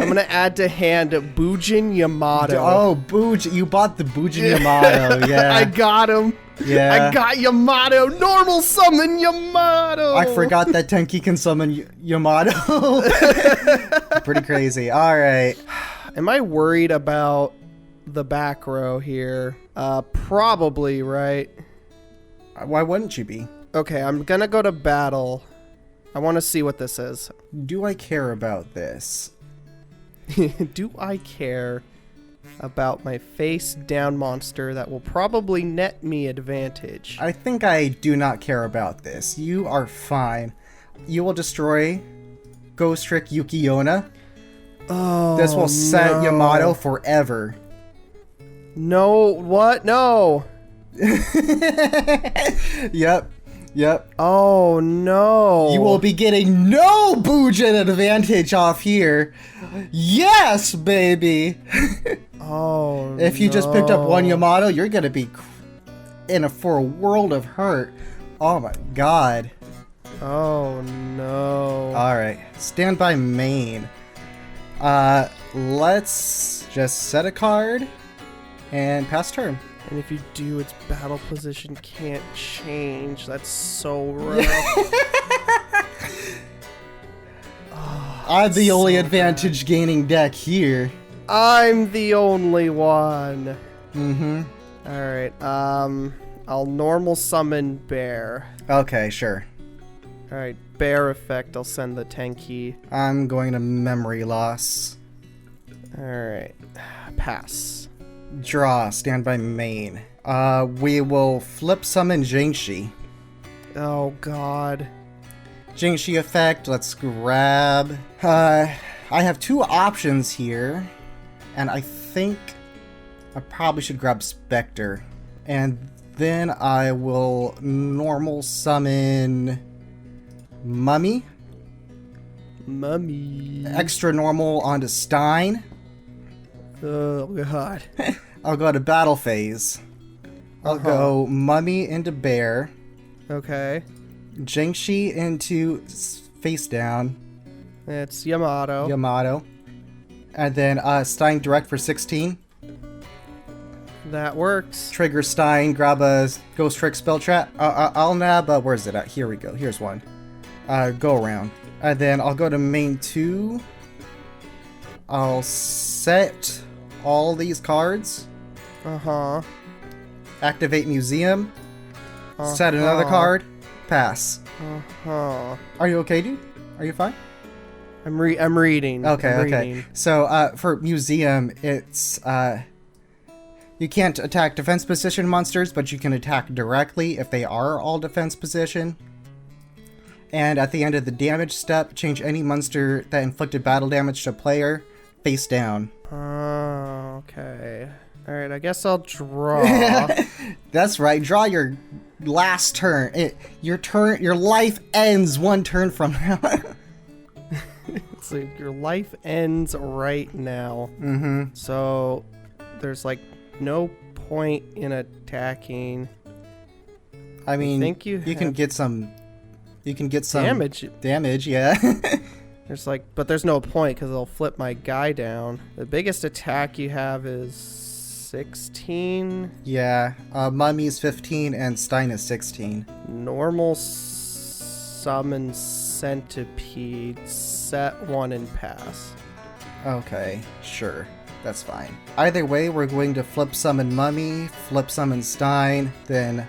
gonna add to hand Bujin Yamato. Oh, Booj! You bought the Bujin Yamato, yeah. I got him. Yeah. I got Yamato. Normal summon Yamato. I forgot that Tenki can summon Yamato. Pretty crazy. All right. Am I worried about the back row here? Probably, right? Why wouldn't you be? Okay, I'm gonna go to battle. I want to see what this is. Do I care about this? Do I care about my face down monster that will probably net me advantage? I think I do not care about this. You are fine. You will destroy Ghost Trick YuGiOh. Oh, This will set Yamato forever. No, what? No. Yep. Oh, no. You will be getting no Bujin advantage off here. Yes, baby. Oh, If you just picked up one Yamato, you're gonna be for a world of hurt. Oh my god. Oh, no. Alright, stand by main. Let's just set a card and pass turn. And if you do, its battle position can't change. That's so rough. I'm the only advantage gaining deck here. I'm the only one. Mm-hmm. Alright, I'll normal summon Bear. Okay, sure. Alright, Bear effect, I'll send the Tenki. I'm going to memory loss. Alright, pass. Draw, stand by main. We will flip summon Jingxi. Oh god. Jingxi effect, let's grab. I have 2 options here, and I think I probably should grab Spectre. And then I will normal summon Mummy. Extra normal onto Stein. Oh god. I'll go to battle phase. I'll go Mummy into Bear. Okay. Jingxi into face down. It's Yamato. Yamato. And then Stein direct for 16. That works. Trigger Stein, grab a Ghost Trick spell trap. I'll nab, where's it at? Here we go. Here's one. Go around. And then I'll go to main 2. I'll set all these cards. Activate Museum. Set another card. Pass. Are you okay, dude? Are you fine? I'm reading. Okay, I'm okay. reading. So, for Museum, it's, you can't attack defense position monsters, but you can attack directly if they are all defense position. And at the end of the damage step, change any monster that inflicted battle damage to player face down. Oh, okay. Alright, I guess I'll draw. That's right, draw your last turn. Your life ends 1 turn from now. So your life ends right now. Mm-hmm. So there's like no point in attacking. I mean, think you can get some. You can get some damage. Damage, yeah. But there's no point because they'll flip my guy down. The biggest attack you have is 16. Yeah, Mummy's 15 and Stein is 16. Normal summon centipede, set 1 and pass. Okay, sure. That's fine. Either way, we're going to flip summon Mummy, flip summon Stein, then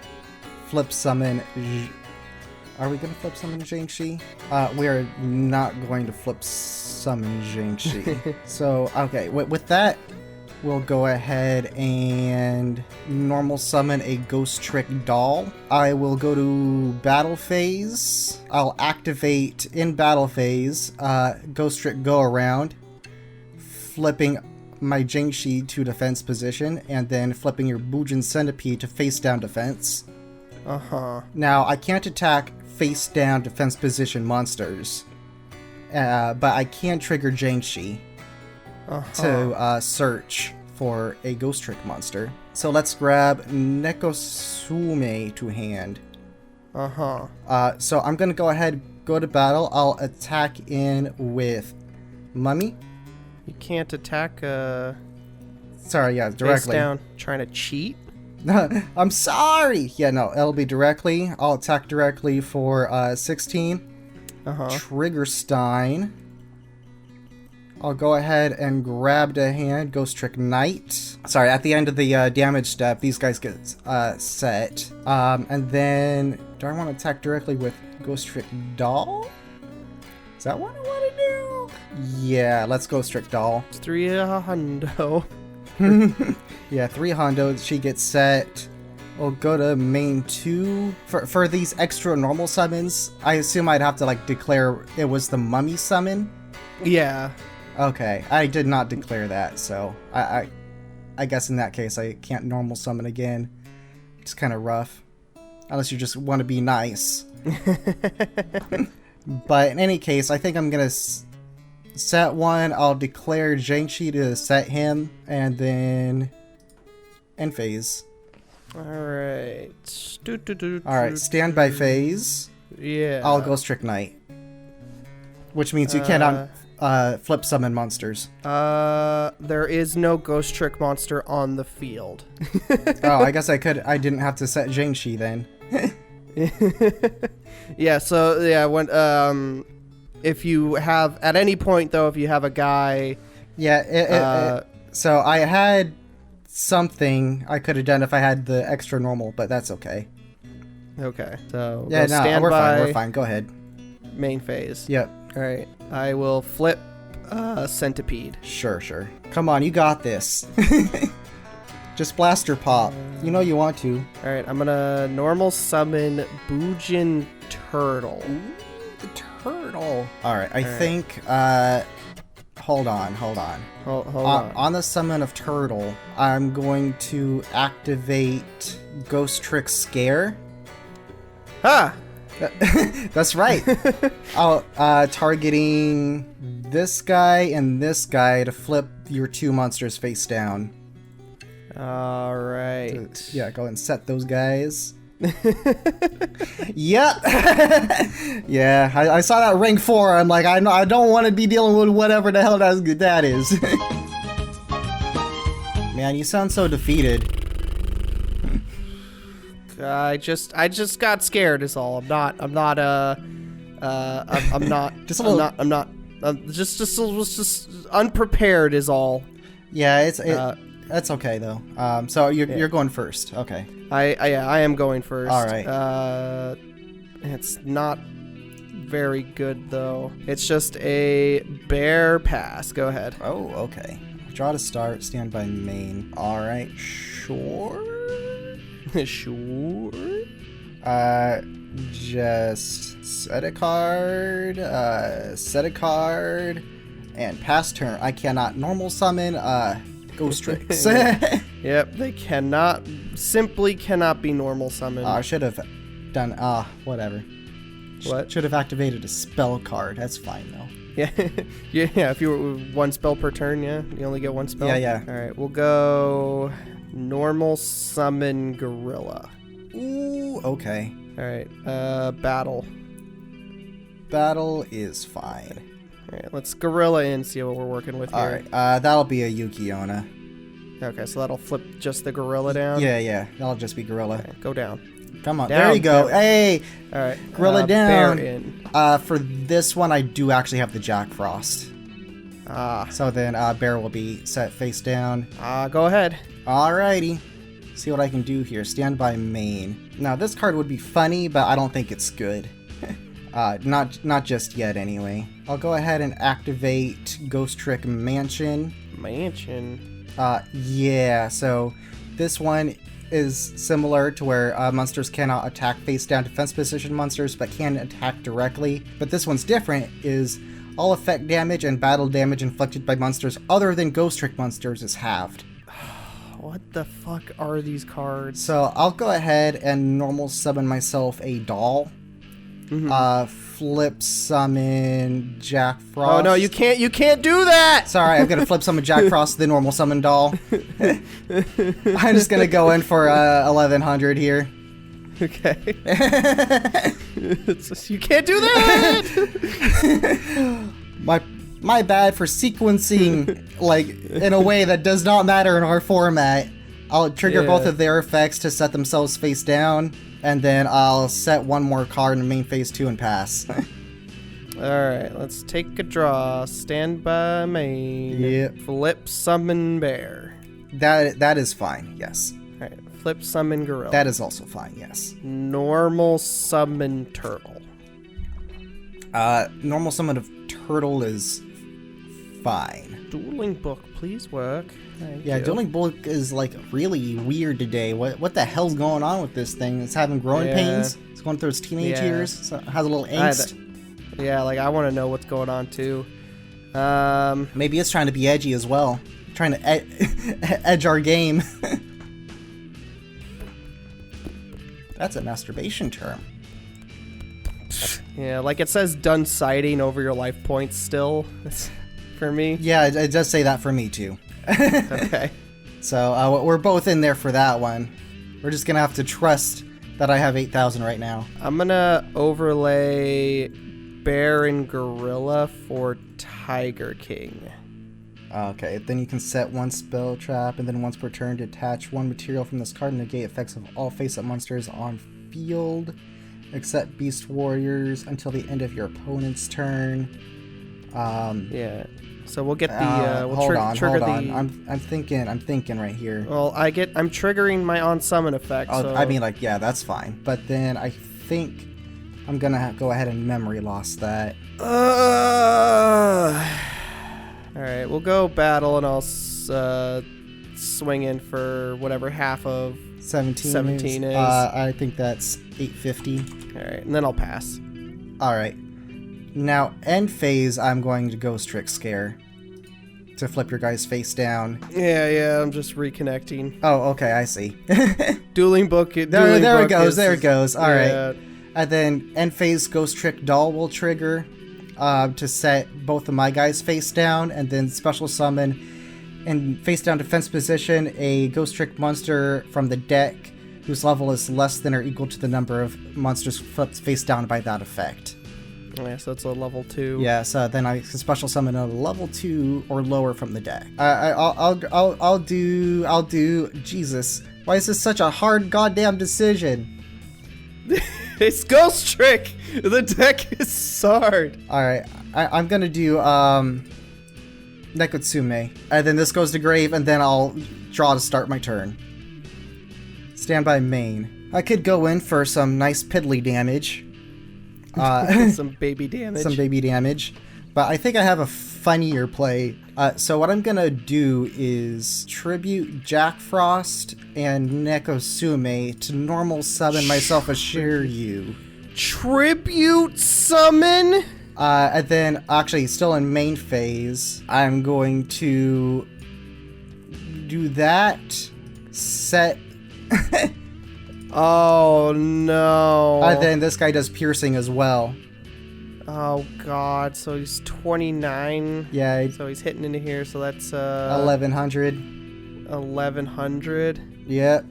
flip summon... Are we going to flip summon Zhangxi? We are not going to flip summon Zhangxi. So, okay, with that, we'll go ahead and normal summon a Ghost Trick Doll. I will go to Battle Phase. I'll activate in Battle Phase, Ghost Trick Go Around, flipping my Zhangxi to defense position, and then flipping your Bujin Centipede to face down defense. Now, I can't attack face down defense position monsters, but I can trigger Zhangxi to search for a Ghost Trick monster. So let's grab Nekosume to hand. So I'm gonna go ahead, go to battle. I'll attack in with Mummy. You can't attack Sorry, yeah, directly. face down trying to cheat? I'm sorry! Yeah, no, it'll be directly. I'll attack directly for 16. Trigger Stein. I'll go ahead and grab the hand, Ghost Trick Knight. Sorry, at the end of the damage step, these guys get set. And then, do I want to attack directly with Ghost Trick Doll? Is that what I want to do? Yeah, let's Ghost Trick Doll. It's 3 hundo. Yeah, 3 hundo. She gets set. We'll go to main 2. For these extra normal summons, I assume I'd have to like declare it was the Mummy summon. Yeah. Okay, I did not declare that, so I guess in that case I can't normal summon again. It's kind of rough, unless you just want to be nice. But in any case, I think I'm gonna set 1. I'll declare Zhangxi to set him, and then end phase. Alright. Alright, standby phase. Yeah. I'll Ghost Trick Knight. Which means you cannot flip summon monsters. There is no Ghost Trick monster on the field. Oh, I guess I didn't have to set Zhangxi then. Yeah, so yeah, when if you have at any point though, if you have a guy, yeah, so I had something I could have done if I had the extra normal, but that's okay. Okay, so yeah, no, we're fine. Go ahead. Main phase. Yep. All right, I will flip centipede. Sure. Come on, you got this. Just blaster pop. You know you want to. All right, I'm gonna normal summon Bujin Turtle. Ooh, the turtle. All right, I think. Hold on. Hold on. On the summon of turtle, I'm going to activate Ghost Trick Scare. Ah. That's right. I'll targeting this guy and this guy to flip your 2 monsters face down. All right. Yeah, go and set those guys. Yep. Yeah, I saw that rank 4. I'm like, I don't want to be dealing with whatever the hell that is. Man, you sound so defeated. I just got scared is all. I'm not just a little, I'm not just unprepared is all. Yeah, that's okay though. So you're going first. Okay. I am going first. All right. It's not very good though. It's just a bear pass. Go ahead. Oh, okay. Draw to start, stand by main. All right, sure. Sure. Just set a card, and pass turn. I cannot normal summon, Ghost Tricks. Yep, they simply cannot be normal summoned. I should have done, whatever. What? Should have activated a spell card. That's fine, though. Yeah, yeah, if you were 1 spell per turn, yeah? You only get 1 spell? Yeah. Alright, we'll go normal summon gorilla. Ooh, okay. Alright, battle. Battle is fine. Alright, let's gorilla in, see what we're working with here. Alright, that'll be a YuGiOh. Okay, so that'll flip just the gorilla down? Yeah, that'll just be gorilla. Okay, go down. Come on, Down, there you go. bear. Hey! Alright. Gorilla down. Bear in. For this one, I do actually have the Jack Frost. So then bear will be set face down. Go ahead. Alrighty. See what I can do here. Stand by main. Now, this card would be funny, but I don't think it's good. Not just yet, anyway. I'll go ahead and activate Ghost Trick Mansion. Yeah, so this one is similar to where monsters cannot attack face down defense position monsters, but can attack directly. But this one's different, is all effect damage and battle damage inflicted by monsters other than Ghost Trick monsters is halved. What the fuck are these cards? So I'll go ahead and normal summon myself a doll. Flip summon Jack Frost. Oh no, you can't do that! Sorry, I'm gonna flip summon Jack Frost, the normal summon doll. I'm just gonna go in for 1100 here. Okay. You can't do that! My bad for sequencing like in a way that does not matter in our format. I'll trigger both of their effects to set themselves face down, and then I'll set one more card in main phase 2 and pass. Alright, let's take a draw. Stand by main. Yep. Flip summon bear. That is fine, yes. Alright, flip summon gorilla. That is also fine, yes. Normal summon turtle. Normal summon of turtle is fine. Dueling book, please work. Thank Yeah, you. Dueling Book is like really weird today. What the hell's going on with this thing? It's having growing pains. It's going through its teenage years. So it has a little angst. Yeah, like I want to know what's going on too. Maybe it's trying to be edgy as well. Trying to edge our game. That's a masturbation term. Yeah, like it says done citing over your life points still. For me. Yeah, it does say that for me too. Okay. So we're both in there for that one. We're just gonna have to trust that I have 8,000 right now. I'm gonna overlay bear and gorilla for Tiger King. Okay, then you can set one spell trap, and then once per turn, detach one material from this card and negate effects of all face-up monsters on field, except beast warriors, until the end of your opponent's turn. Yeah. So we'll get the we'll trigger the. I'm thinking right here. Well, I'm triggering my on summon effect. Oh, so... I mean, like, yeah, that's fine. But then I think I'm gonna go ahead and memory loss that. All right, we'll go battle, and I'll swing in for whatever half of 17 is. I think that's 850. All right, and then I'll pass. All right. Now, end phase, I'm going to Ghost Trick Scare to flip your guy's face down. Yeah, I'm just reconnecting. Oh, okay, I see. Dueling book. There it goes. All right. And then end phase Ghost Trick Doll will trigger to set both of my guys face down, and then special summon in face down defense position a Ghost Trick monster from the deck whose level is less than or equal to the number of monsters flipped face down by that effect. Yeah, so it's a level 2. Yeah, so then I can special summon a level 2 or lower from the deck. I'll do. Jesus, why is this such a hard goddamn decision? It's Ghost Trick. The deck is hard. All right, I'm gonna do Nekotsume, and then this goes to grave, and then I'll draw to start my turn. Stand by main. I could go in for some nice piddly damage. Some baby damage. Some baby damage. But I think I have a funnier play. So what I'm gonna do is tribute Jack Frost and Nekotsume to normal summon myself a Shiryu. Tribute summon? And then, actually, still in main phase, I'm going to do that. Set. Oh no. And then this guy does piercing as well. Oh god, so he's 29. Yeah. So he's hitting into here, so that's 1100. 1100. Yep.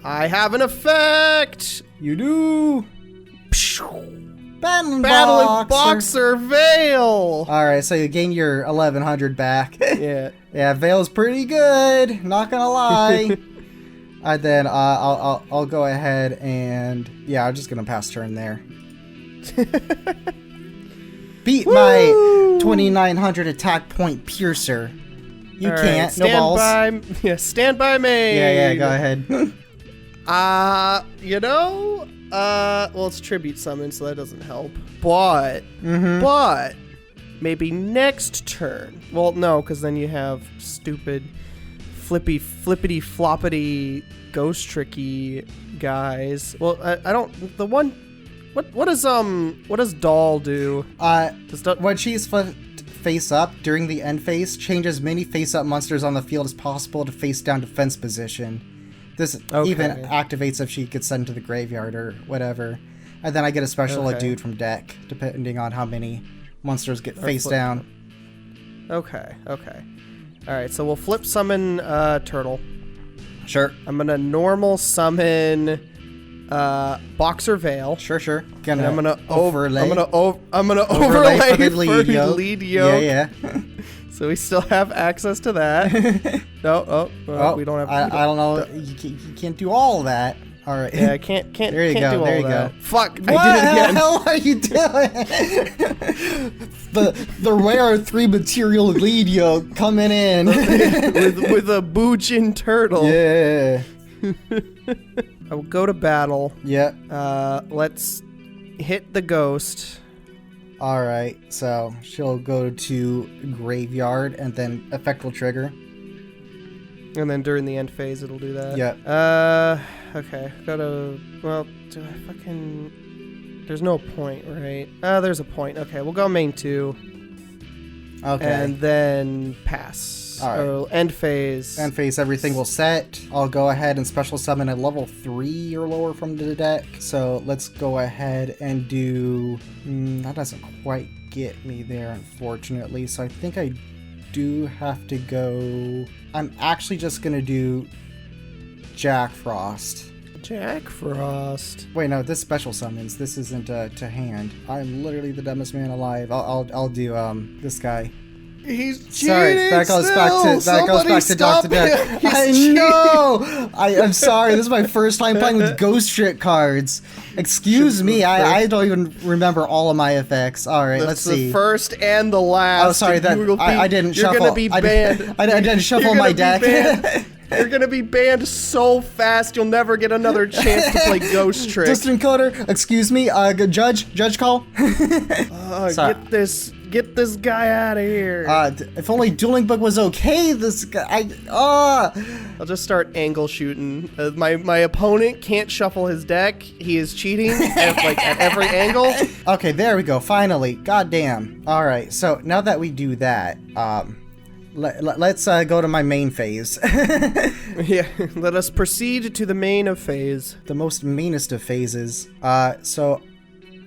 I have an effect! You do. Battling Battling Boxer Veil! Veil. All right, so you gain your 1100 back. Yeah. Yeah, Veil's pretty good. Not gonna lie. And then I'll go ahead and yeah, I'm just gonna pass turn there. Beat my 2900 attack point piercer. You All can't. Right, no balls. Stand by me. Yeah, go ahead. Well, it's tribute summon, so that doesn't help. But maybe next turn. Well, no, because then you have stupid, flippity floppity, ghost tricky guys. Well, I don't. The one. What does Doll do? When she's face up during the end phase, changes many face up monsters on the field as possible to face down defense position. This even activates if she gets sent to the graveyard or whatever. And then I get a special dude from deck, depending on how many monsters get face down. Okay. Alright, so we'll flip summon Turtle. Sure. I'm gonna normal summon Boxer Veil. Sure. I'm gonna overlay. I'm gonna overlay overlay for for lead yoke. Yeah. So we still have access to that. We don't have. I don't know. You can't do all of that. All right. Yeah, I can't. There you go. There you go. Fuck! What I did it again. the hell are you doing? the rare 3 material lead yoke coming in with a Boojin turtle. Yeah. I will go to battle. Yeah. Let's hit the ghost. All right. So she'll go to graveyard and then effect will trigger. And then during the end phase, it'll do that. Yeah. Okay. Well, do I fucking... There's no point, right? There's a point. Okay, we'll go main 2. Okay. And then pass. All right. So end phase. End phase, everything will set. I'll go ahead and special summon a level 3 or lower from the deck. So let's go ahead and do... that doesn't quite get me there, unfortunately. So I think I do have to go... I'm actually just going to do Jack Frost. Jack Frost. Wait, no, this special summons. This isn't to hand. I'm literally the dumbest man alive. I'll do this guy. He's cheating. Sorry, that goes back to Dr. Death. I know. I'm sorry. This is my first time playing with Ghost Trick cards. Excuse me. I don't even remember all of my effects. All right, let's see. The first and the last. Oh, sorry. I didn't shuffle. You're gonna be banned. I didn't shuffle my deck. You're gonna be banned so fast you'll never get another chance to play Ghost Trick. Distant encoder. Excuse me. Judge call. Get this guy out of here. If only Dueling Book was okay. This guy. I'll just start angle shooting. My opponent can't shuffle his deck. He is cheating at every angle. Okay, there we go. Finally. Goddamn. All right. So now that we do that, let's go to my main phase. Yeah. Let us proceed to the main of phase. The most meanest of phases. So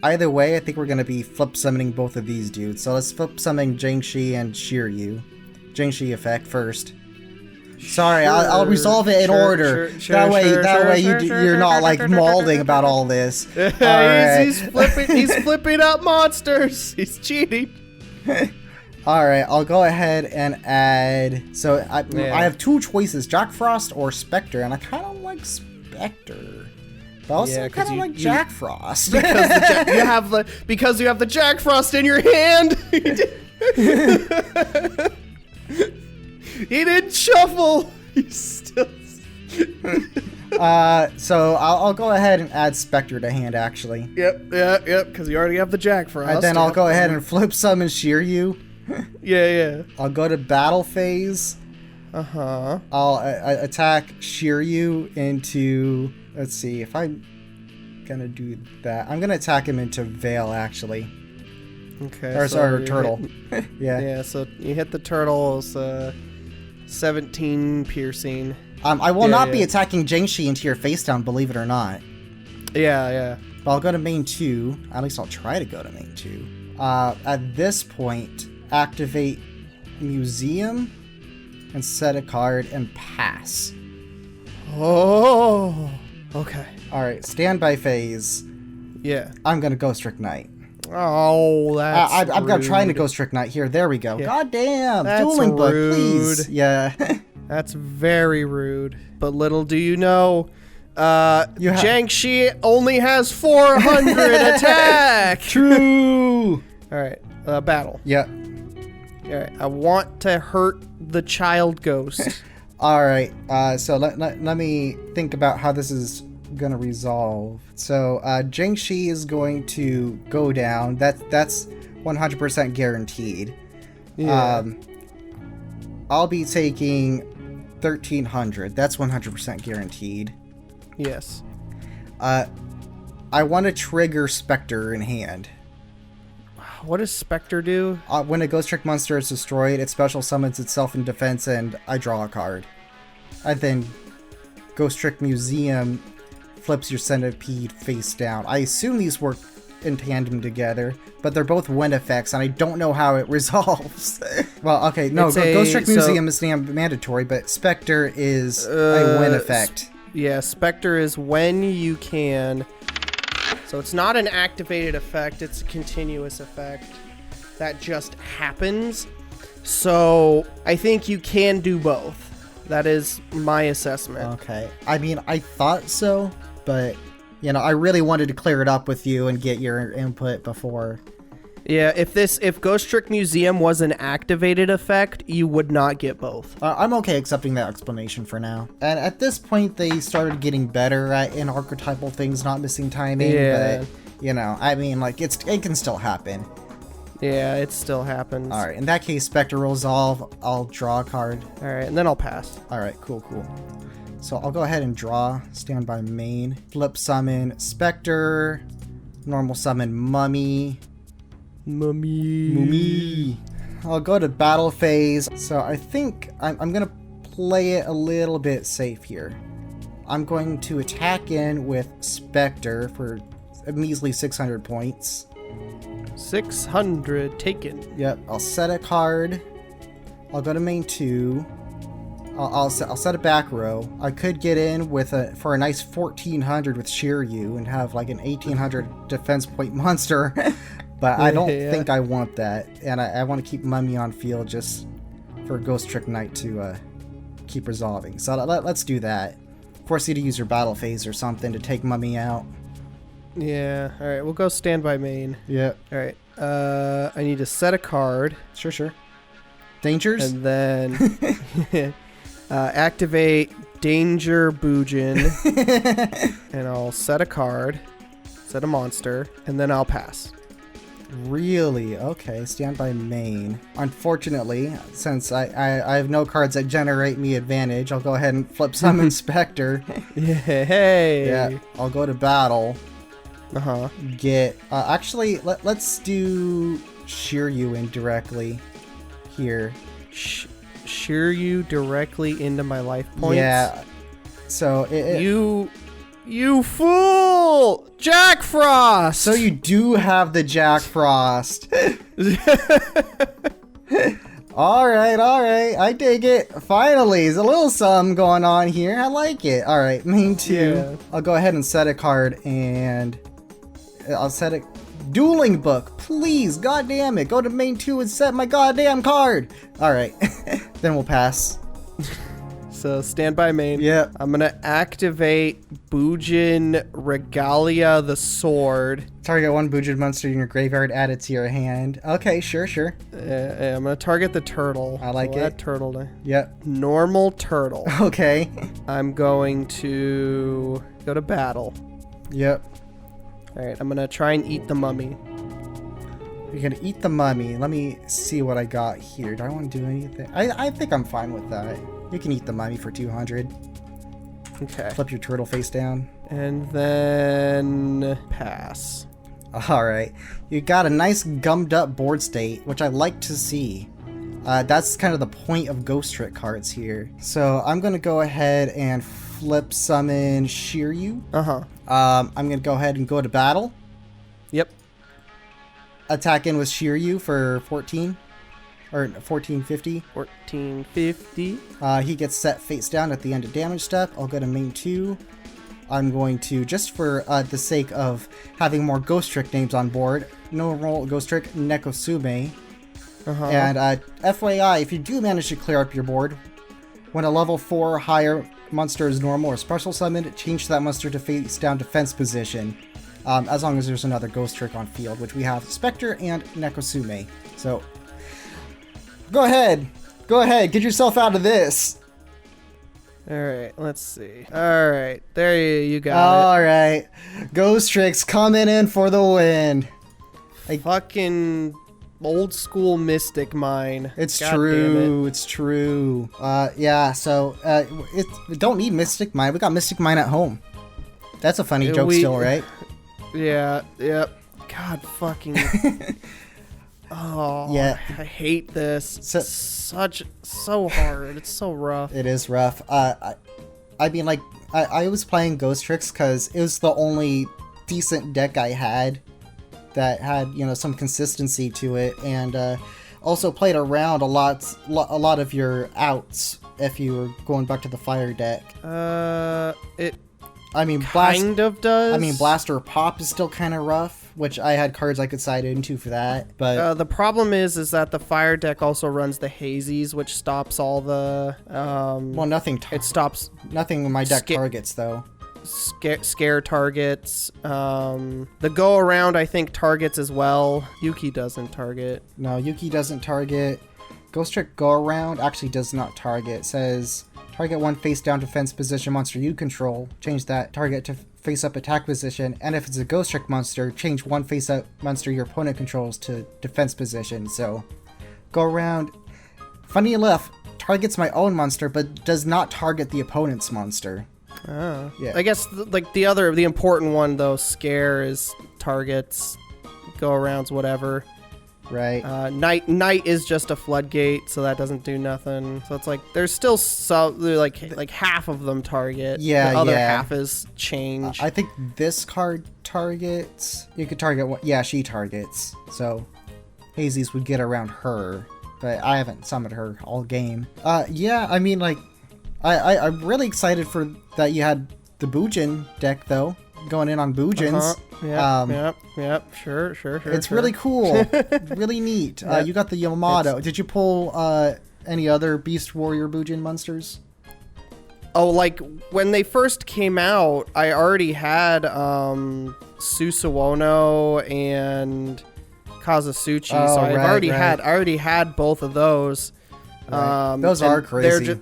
either way, I think we're going to be flip summoning both of these dudes. So let's flip summon Jiangshi and Shiryu. Jiangshi effect first. Sorry, I'll resolve it in order. That way you're not like mauling about all this. Right. He's flipping up monsters. He's cheating. Alright, I'll go ahead and add... So I have 2 choices, Jack Frost or Spectre, and I kind of like Spectre. But also kind of like Jack Frost. Because you have the Jack Frost in your hand. He didn't shuffle. He's still... So I'll go ahead and add Spectre to hand, actually. Yep, because you already have the Jack Frost. And then I'll go ahead and flip summon Shiryu. Yeah. I'll go to battle phase. I'll attack Shiryu into... Let's see, if I'm gonna do that, I'm gonna attack him into Veil, actually. Okay. Or Turtle. Yeah, so you hit the turtle, 17 piercing. I will not be attacking Jiangshi into your face down, believe it or not. Yeah. But I'll go to main 2. At least I'll try to go to main 2. At this point, activate Museum and set a card and pass. Oh, okay. Alright, standby phase. Yeah. I'm gonna Ghost Trick Knight. Oh, that's I'm rude. trying to Ghost Trick Knight here. There we go. Yeah. God damn. That's Dueling book, rude. please. Yeah. That's very rude. But little do you know, Jiangxi only has 400 attack. True. All right, battle. Yeah. All right, I want to hurt the child ghost. All right. So let me think about how this is gonna resolve. So Jiangxi is going to go down. That's 100% guaranteed. Yeah. I'll be taking 1,300. That's 100% guaranteed. Yes. I want to trigger Spectre in hand. What does Spectre do? When a Ghost Trick monster is destroyed, it special summons itself in defense, and I draw a card. And then Ghost Trick Museum flips your centipede face down. I assume these work in tandem together, but they're both win effects, and I don't know how it resolves. Well, okay, no, Ghost Trick Museum is mandatory, but Spectre is a win effect. Yeah, Spectre is when you can. So it's not an activated effect, it's a continuous effect that just happens. So I think you can do both. That is my assessment. Okay. I mean, I thought so, but, you know, I really wanted to clear it up with you and get your input before. Yeah, if Ghost Trick Museum was an activated effect, you would not get both. I'm okay accepting that explanation for now. And at this point, they started getting better in archetypal things, not missing timing. Yeah. But, you know, I mean, like, it can still happen. Yeah, it still happens. All right, in that case, Spectre will resolve. I'll draw a card. All right, and then I'll pass. All right, cool. So I'll go ahead and draw, standby main, flip summon Spectre, normal summon Mummy. Mummy. I'll go to battle phase. So I think I'm going to play it a little bit safe here. I'm going to attack in with Spectre for a measly 600 points. 600 taken. Yep, I'll set a card. I'll go to main 2. I'll set a back row. I could get in with for a nice 1400 with YuGiOh and have like an 1800 defense point monster. But I don't think I want that, and I want to keep Mummy on field just for Ghost Trick Knight to keep resolving. So let's do that. Force you to use your battle phase or something to take Mummy out. Yeah, alright, we'll go standby main. Yep. Alright, I need to set a card. Sure. Dangers? And then activate Danger Boojin. And I'll set a card, set a monster, and then I'll pass. Really? Okay, standby main. Unfortunately, since I have no cards that generate me advantage, I'll go ahead and flip summon Spectre. Hey! Yeah, I'll go to battle. Uh-huh. Get... actually, let's do YuGiOh indirectly here. YuGiOh directly into my life points? Yeah. So, You fool! Jack Frost! So you do have the Jack Frost. Alright. I dig it. Finally, there's a little something going on here. I like it. Alright, main 2. Yeah. I'll go ahead and set a card, and I'll set a dueling book. Please, goddamn it. Go to main 2 and set my goddamn card. Alright. Then we'll pass. So standby main. Yep. I'm gonna activate Boojin Regalia the Sword. Target one Boojin monster in your graveyard, add it to your hand. Okay, sure. I'm gonna target the turtle. I like it. That turtle to Yep. normal turtle. Okay. I'm going to go to battle. Yep. Alright, I'm gonna try and eat the mummy. You're gonna eat the mummy. Let me see what I got here. Do I want to do anything? I think I'm fine with that. You can eat the mummy for 200. Okay. Flip your turtle face down. And then pass. Alright. You got a nice gummed up board state, which I like to see. That's kind of the point of Ghost Trick cards here. So I'm gonna go ahead and flip summon YuGiOh. Uh-huh. I'm gonna go ahead and go to battle. Yep. Attack in with YuGiOh for 14. Or 1450. 1450. He gets set face down at the end of damage step. I'll go to main 2. I'm going to, just for the sake of having more Ghost Trick names on board, normal Ghost Trick, Nekosume. And FYI, if you do manage to clear up your board, when a level 4 or higher monster is normal or special summoned, change that monster to face down defense position, as long as there's another Ghost Trick on field, which we have Spectre and Nekosume. So, go ahead, get yourself out of this. Alright, let's see. Alright, there you got it. Alright, Ghost Tricks coming in for the win. Fucking old school Mystic Mine. It's true. It's true. Yeah. So we don't need Mystic Mine. We got Mystic Mine at home. That's a funny joke, still, right? Yeah. Yep. God fucking. Oh. Yeah. I hate this. So hard. It's so rough. It is rough. I mean, like, I was playing Ghost Tricks because it was the only decent deck I had that had, you know, some consistency to it, and also played around a lot of your outs if you were going back to the fire deck. I mean, kind of does. I mean, Blaster Pop is still kind of rough, which I had cards I could side into for that. But the problem is that the fire deck also runs the hazies, which stops all the. Well, nothing. It stops nothing in my deck targets though. Scare targets. The go around I think targets as well. Yuki doesn't target. No, Yuki doesn't target. Ghost Trick go around actually does not target. It says target one face down defense position monster you control. Change that target to face up attack position, and if it's a Ghost Trick monster, change one face up monster your opponent controls to defense position. So go around, funny enough, targets my own monster but does not target the opponent's monster. Oh. Yeah. I guess the important one though, scare is targets, go arounds, whatever. Right. Night is just a floodgate, so that doesn't do nothing. So it's like there's still like half of them target. Yeah. The other half is change. I think this card targets. You could target one. Yeah, she targets. So Hazy's would get around her, but I haven't summoned her all game. Yeah. I mean, like. I'm really excited for that you had the Bujin deck, though, going in on Bujins. Yep. Sure. It's really cool. Really neat. You got the Yamato. Did you pull any other Beast Warrior Bujin monsters? Oh, like, when they first came out, I already had Susuono and Kazusuchi, so I already had both of those. Right. Those are crazy.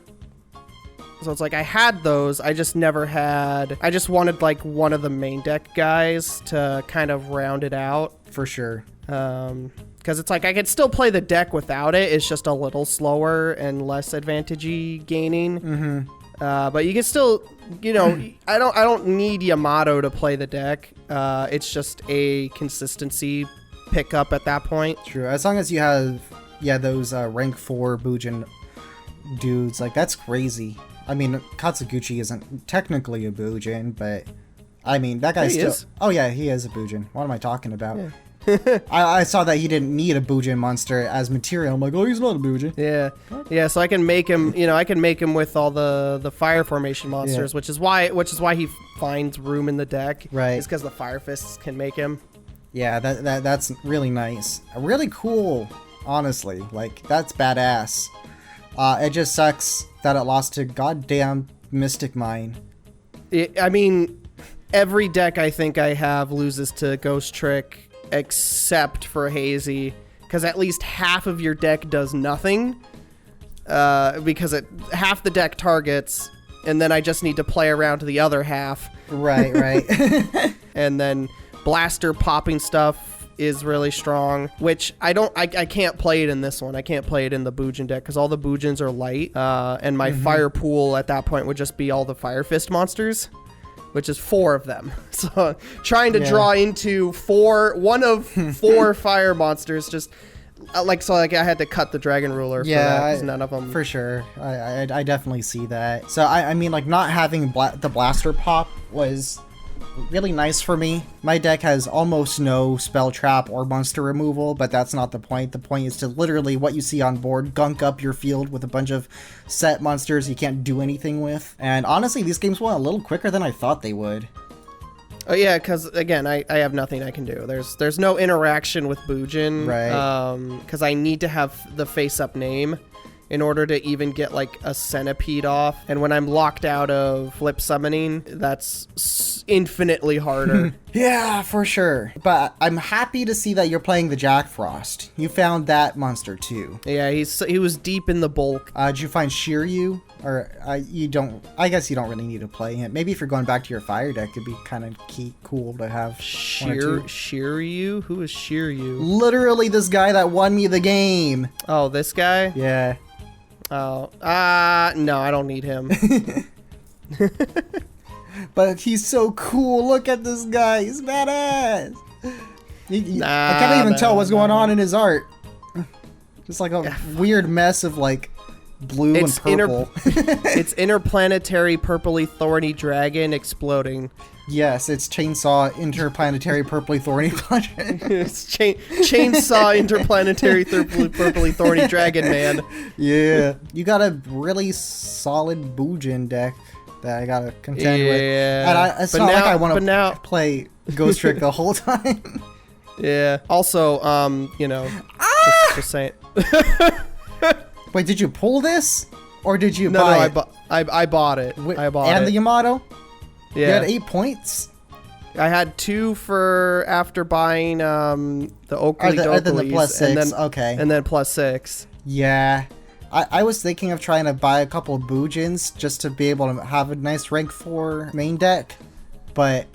So it's like I had those, I just never had. I just wanted like one of the main deck guys to kind of round it out. For sure. Because it's like I could still play the deck without it. It's just a little slower and less advantage-y gaining. Mm-hmm. But you can still, you know, I don't need Yamato to play the deck. It's just a consistency pickup at that point. True. As long as you have, those rank 4 Bujin dudes, like that's crazy. I mean, Katsuguchi isn't technically a Bujin, but I mean, that guy still is. Oh yeah, he is a Bujin. What am I talking about? Yeah. I saw that he didn't need a Bujin monster as material. I'm like, oh, he's not a Bujin. Yeah. So I can make him. You know, I can make him with all the fire formation monsters, which is why he finds room in the deck. Right. It's because the fire fists can make him. Yeah, that's really nice. Really cool. Honestly, like that's badass. It just sucks that it lost to goddamn Mystic Mine. I mean, every deck I think I have loses to Ghost Trick except for Hazy, because at least half of your deck does nothing. Because half the deck targets, and then I just need to play around to the other half. Right. And then Blaster popping stuff is really strong, which I can't play it in this one. I can't play it in the Bujin deck because all the Bujins are light, and my fire pool at that point would just be all the Fire Fist monsters, which is 4 of them. So trying to draw into one of 4 fire monsters, just I had to cut the Dragon Ruler for that because none of them. For sure, I definitely see that. So I mean, like not having the Blaster Pop was really nice for me. My deck has almost no spell trap or monster removal, but that's not the point. The point is to literally what you see on board, gunk up your field with a bunch of set monsters you can't do anything with. And honestly, these games went a little quicker than I thought they would. Oh yeah, because again, I have nothing I can do. There's no interaction with Bujin, right? Because I need to have the face-up name in order to even get like a centipede off. And when I'm locked out of flip summoning, that's infinitely harder. Yeah, for sure. But I'm happy to see that you're playing the Jack Frost. You found that monster too. Yeah, he was deep in the bulk. Did you find Shiryu? Or you don't? I guess you don't really need to play him. Maybe if you're going back to your fire deck, it'd be kind of cool to have Shiryu? Who is Shiryu? Literally this guy that won me the game. Oh, this guy? Yeah. Oh, no, I don't need him. But he's so cool. Look at this guy. He's badass. I can't even tell what's going on in his art. Just like a weird mess of like blue and purple. It's interplanetary purpley thorny dragon exploding. Yes, it's chainsaw interplanetary purpley thorny It's chainsaw interplanetary purpley thorny dragon man. Yeah, you got a really solid Bujin deck that I gotta contend with. And it's not like I want to play Ghost Trick the whole time. Yeah. Also, just saying. Wait, did you pull this, or did you buy it? No, I bought it. I bought it. And the Yamato? Yeah. You had 8 points? I had 2 for after buying the Oakley Dokley's. Then the plus 6, okay. And then plus 6. Yeah. I was thinking of trying to buy a couple of Bujins just to be able to have a nice rank 4 main deck. But,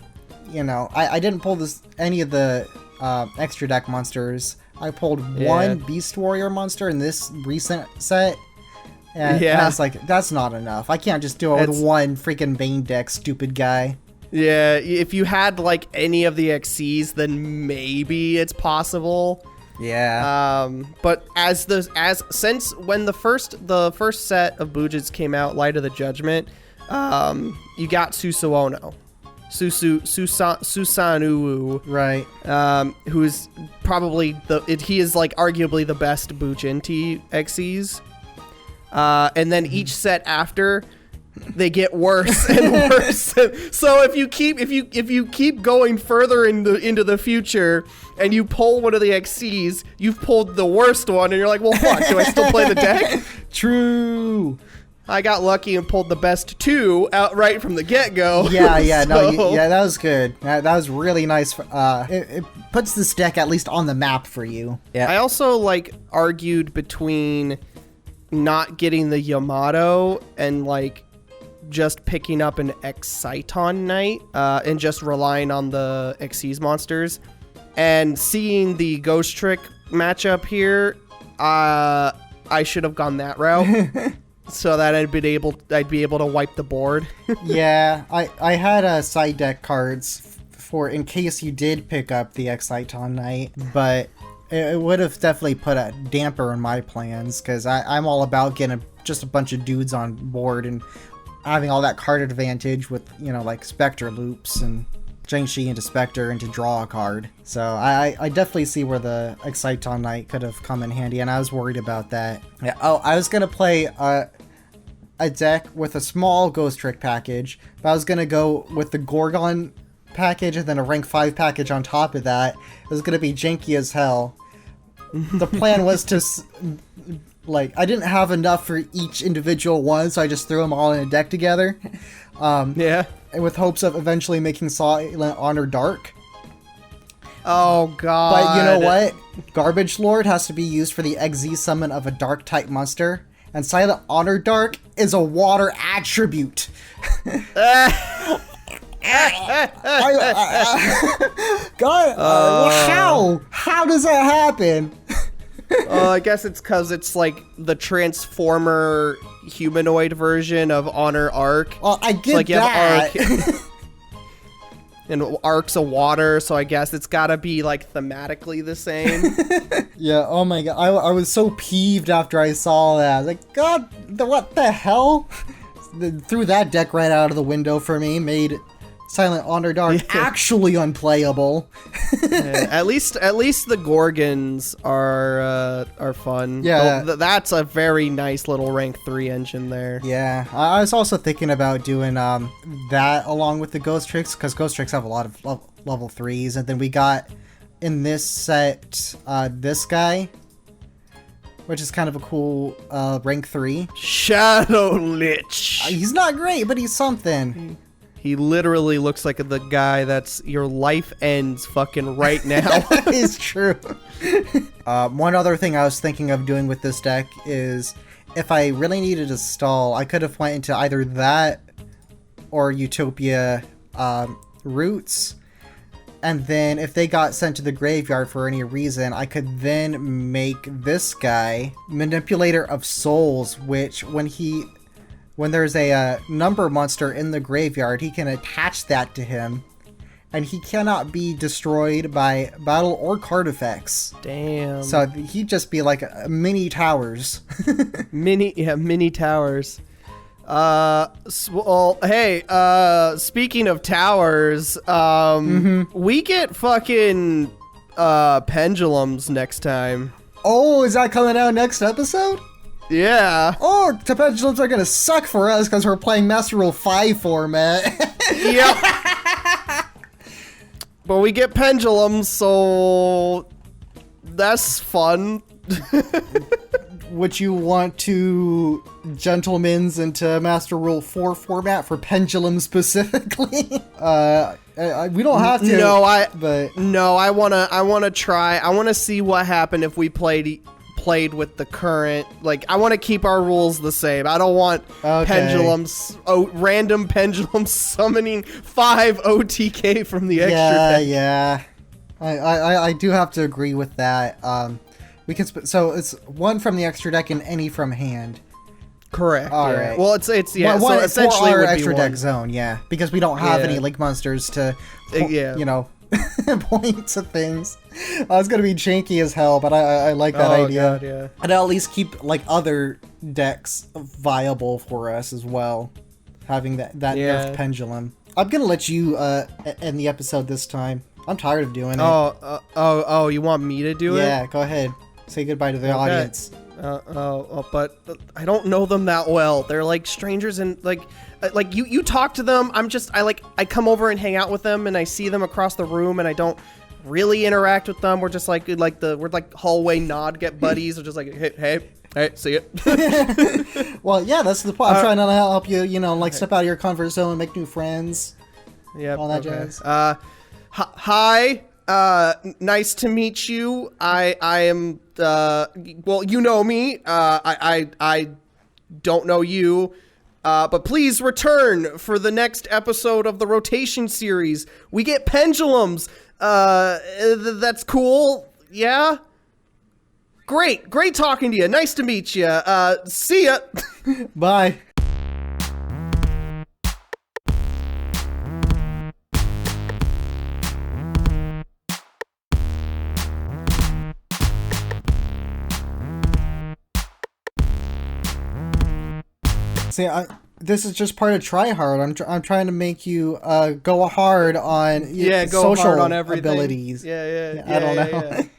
I didn't pull any of the extra deck monsters. I pulled one Beast Warrior monster in this recent set. And I was like, that's not enough. I can't just do it with one freaking main deck, stupid guy. Yeah, if you had like any of the XCs, then maybe it's possible. Yeah. But since when the first set of Bujins came out, Light of the Judgment, you got Susanoo. Susanoo, right? Who's probably he is like arguably the best Bujin XCs. And then each set after, they get worse and worse. So if you keep going further into the future and you pull one of the XCs, you've pulled the worst one, and you're like, well, fuck, do I still play the deck? True. I got lucky and pulled the best 2 out right from the get-go. Yeah, that was good. That was really nice. It puts this deck at least on the map for you. Yeah. I also argued between not getting the Yamato and just picking up an Exciton Knight and just relying on the Xyz monsters, and seeing the Ghost Trick matchup here, I should have gone that route. So that I'd be able to wipe the board. Yeah, I had side deck cards for in case you did pick up the Exciton Knight, but it would have definitely put a damper on my plans, because I'm all about getting just a bunch of dudes on board and having all that card advantage with, Spectre loops and Zhengxi into Spectre and to draw a card. So I definitely see where the Exciton Knight could have come in handy, and I was worried about that. Yeah. Oh, I was going to play a deck with a small Ghost Trick package, but I was going to go with the Gorgon package and then a rank 5 package on top of that. It was going to be janky as hell. The plan was to, I didn't have enough for each individual one, so I just threw them all in a deck together. Yeah. With hopes of eventually making Silent Honor Dark. Oh, God. But you know what? Garbage Lord has to be used for the XZ summon of a Dark type monster, and Silent Honor Dark is a water attribute. God, how does that happen? I guess it's because it's the Transformer humanoid version of Honor Arc. I get that. You have Arc, and Arc's a water, so I guess it's gotta be thematically the same. Yeah, oh my god, I was so peeved after I saw that. I was like, God, what the hell? Threw that deck right out of the window for me, made Silent Honor Dark actually unplayable. Yeah, at least the Gorgons are fun. Yeah. That's a very nice little rank 3 engine there. Yeah, I was also thinking about doing that along with the Ghost Tricks, because Ghost Tricks have a lot of level 3s, and then we got in this set this guy, which is kind of a cool rank 3. Shadow Lich. He's not great, but he's something. He literally looks like the guy that's your life ends fucking right now. It's true. One other thing I was thinking of doing with this deck is if I really needed a stall, I could have went into either that or Utopia Roots. And then if they got sent to the graveyard for any reason, I could then make this guy Manipulator of Souls, which when there's a number monster in the graveyard, he can attach that to him, and he cannot be destroyed by battle or card effects. Damn. So he'd just be like mini towers. mini towers. Well, hey, speaking of towers, we get fucking pendulums next time. Oh, is that coming out next episode? Yeah. Oh, the pendulums are gonna suck for us because we're playing Master Rule 5 format. Yep. But we get pendulums, so that's fun. Would you want to gentlemen's into Master Rule 4 format for pendulum specifically? We don't have to. No, I wanna try. I wanna see what happened if we played with the current, like, I want to keep our rules the same. I don't want pendulums, random pendulums summoning 5 OTK from the extra deck. Yeah. I do have to agree with that. We can so it's 1 from the extra deck and any from hand. Correct. All yeah. right. Well, it's yeah. One, so essentially, our would extra be deck one. zone, yeah, because we don't have any link monsters to, you know, point to things. It's gonna be janky as hell, but I like that idea. God, yeah. And I'll at least keep like other decks viable for us as well, having that nerfed pendulum. I'm gonna let you end the episode this time. I'm tired of doing it. Oh, you want me to do it? Yeah, go ahead. Say goodbye to the audience. But I don't know them that well. They're like strangers, and like you talk to them. I come over and hang out with them, and I see them across the room, and I don't really interact with them. We're just like hallway nod, get buddies. We're just like, hey, see it. Well, yeah, that's the point. I'm trying to help you, like step out of your comfort zone and make new friends. Yeah, all that jazz. Hi. Nice to meet you. I am, well, you know me. I don't know you. But please return for the next episode of the Rotation Series. We get pendulums. That's cool. Yeah? Great talking to you. Nice to meet you. See ya. Bye. See, this is just part of try hard. I'm trying to make you go hard on go social hard on everything. abilities. Yeah, I don't know. Yeah.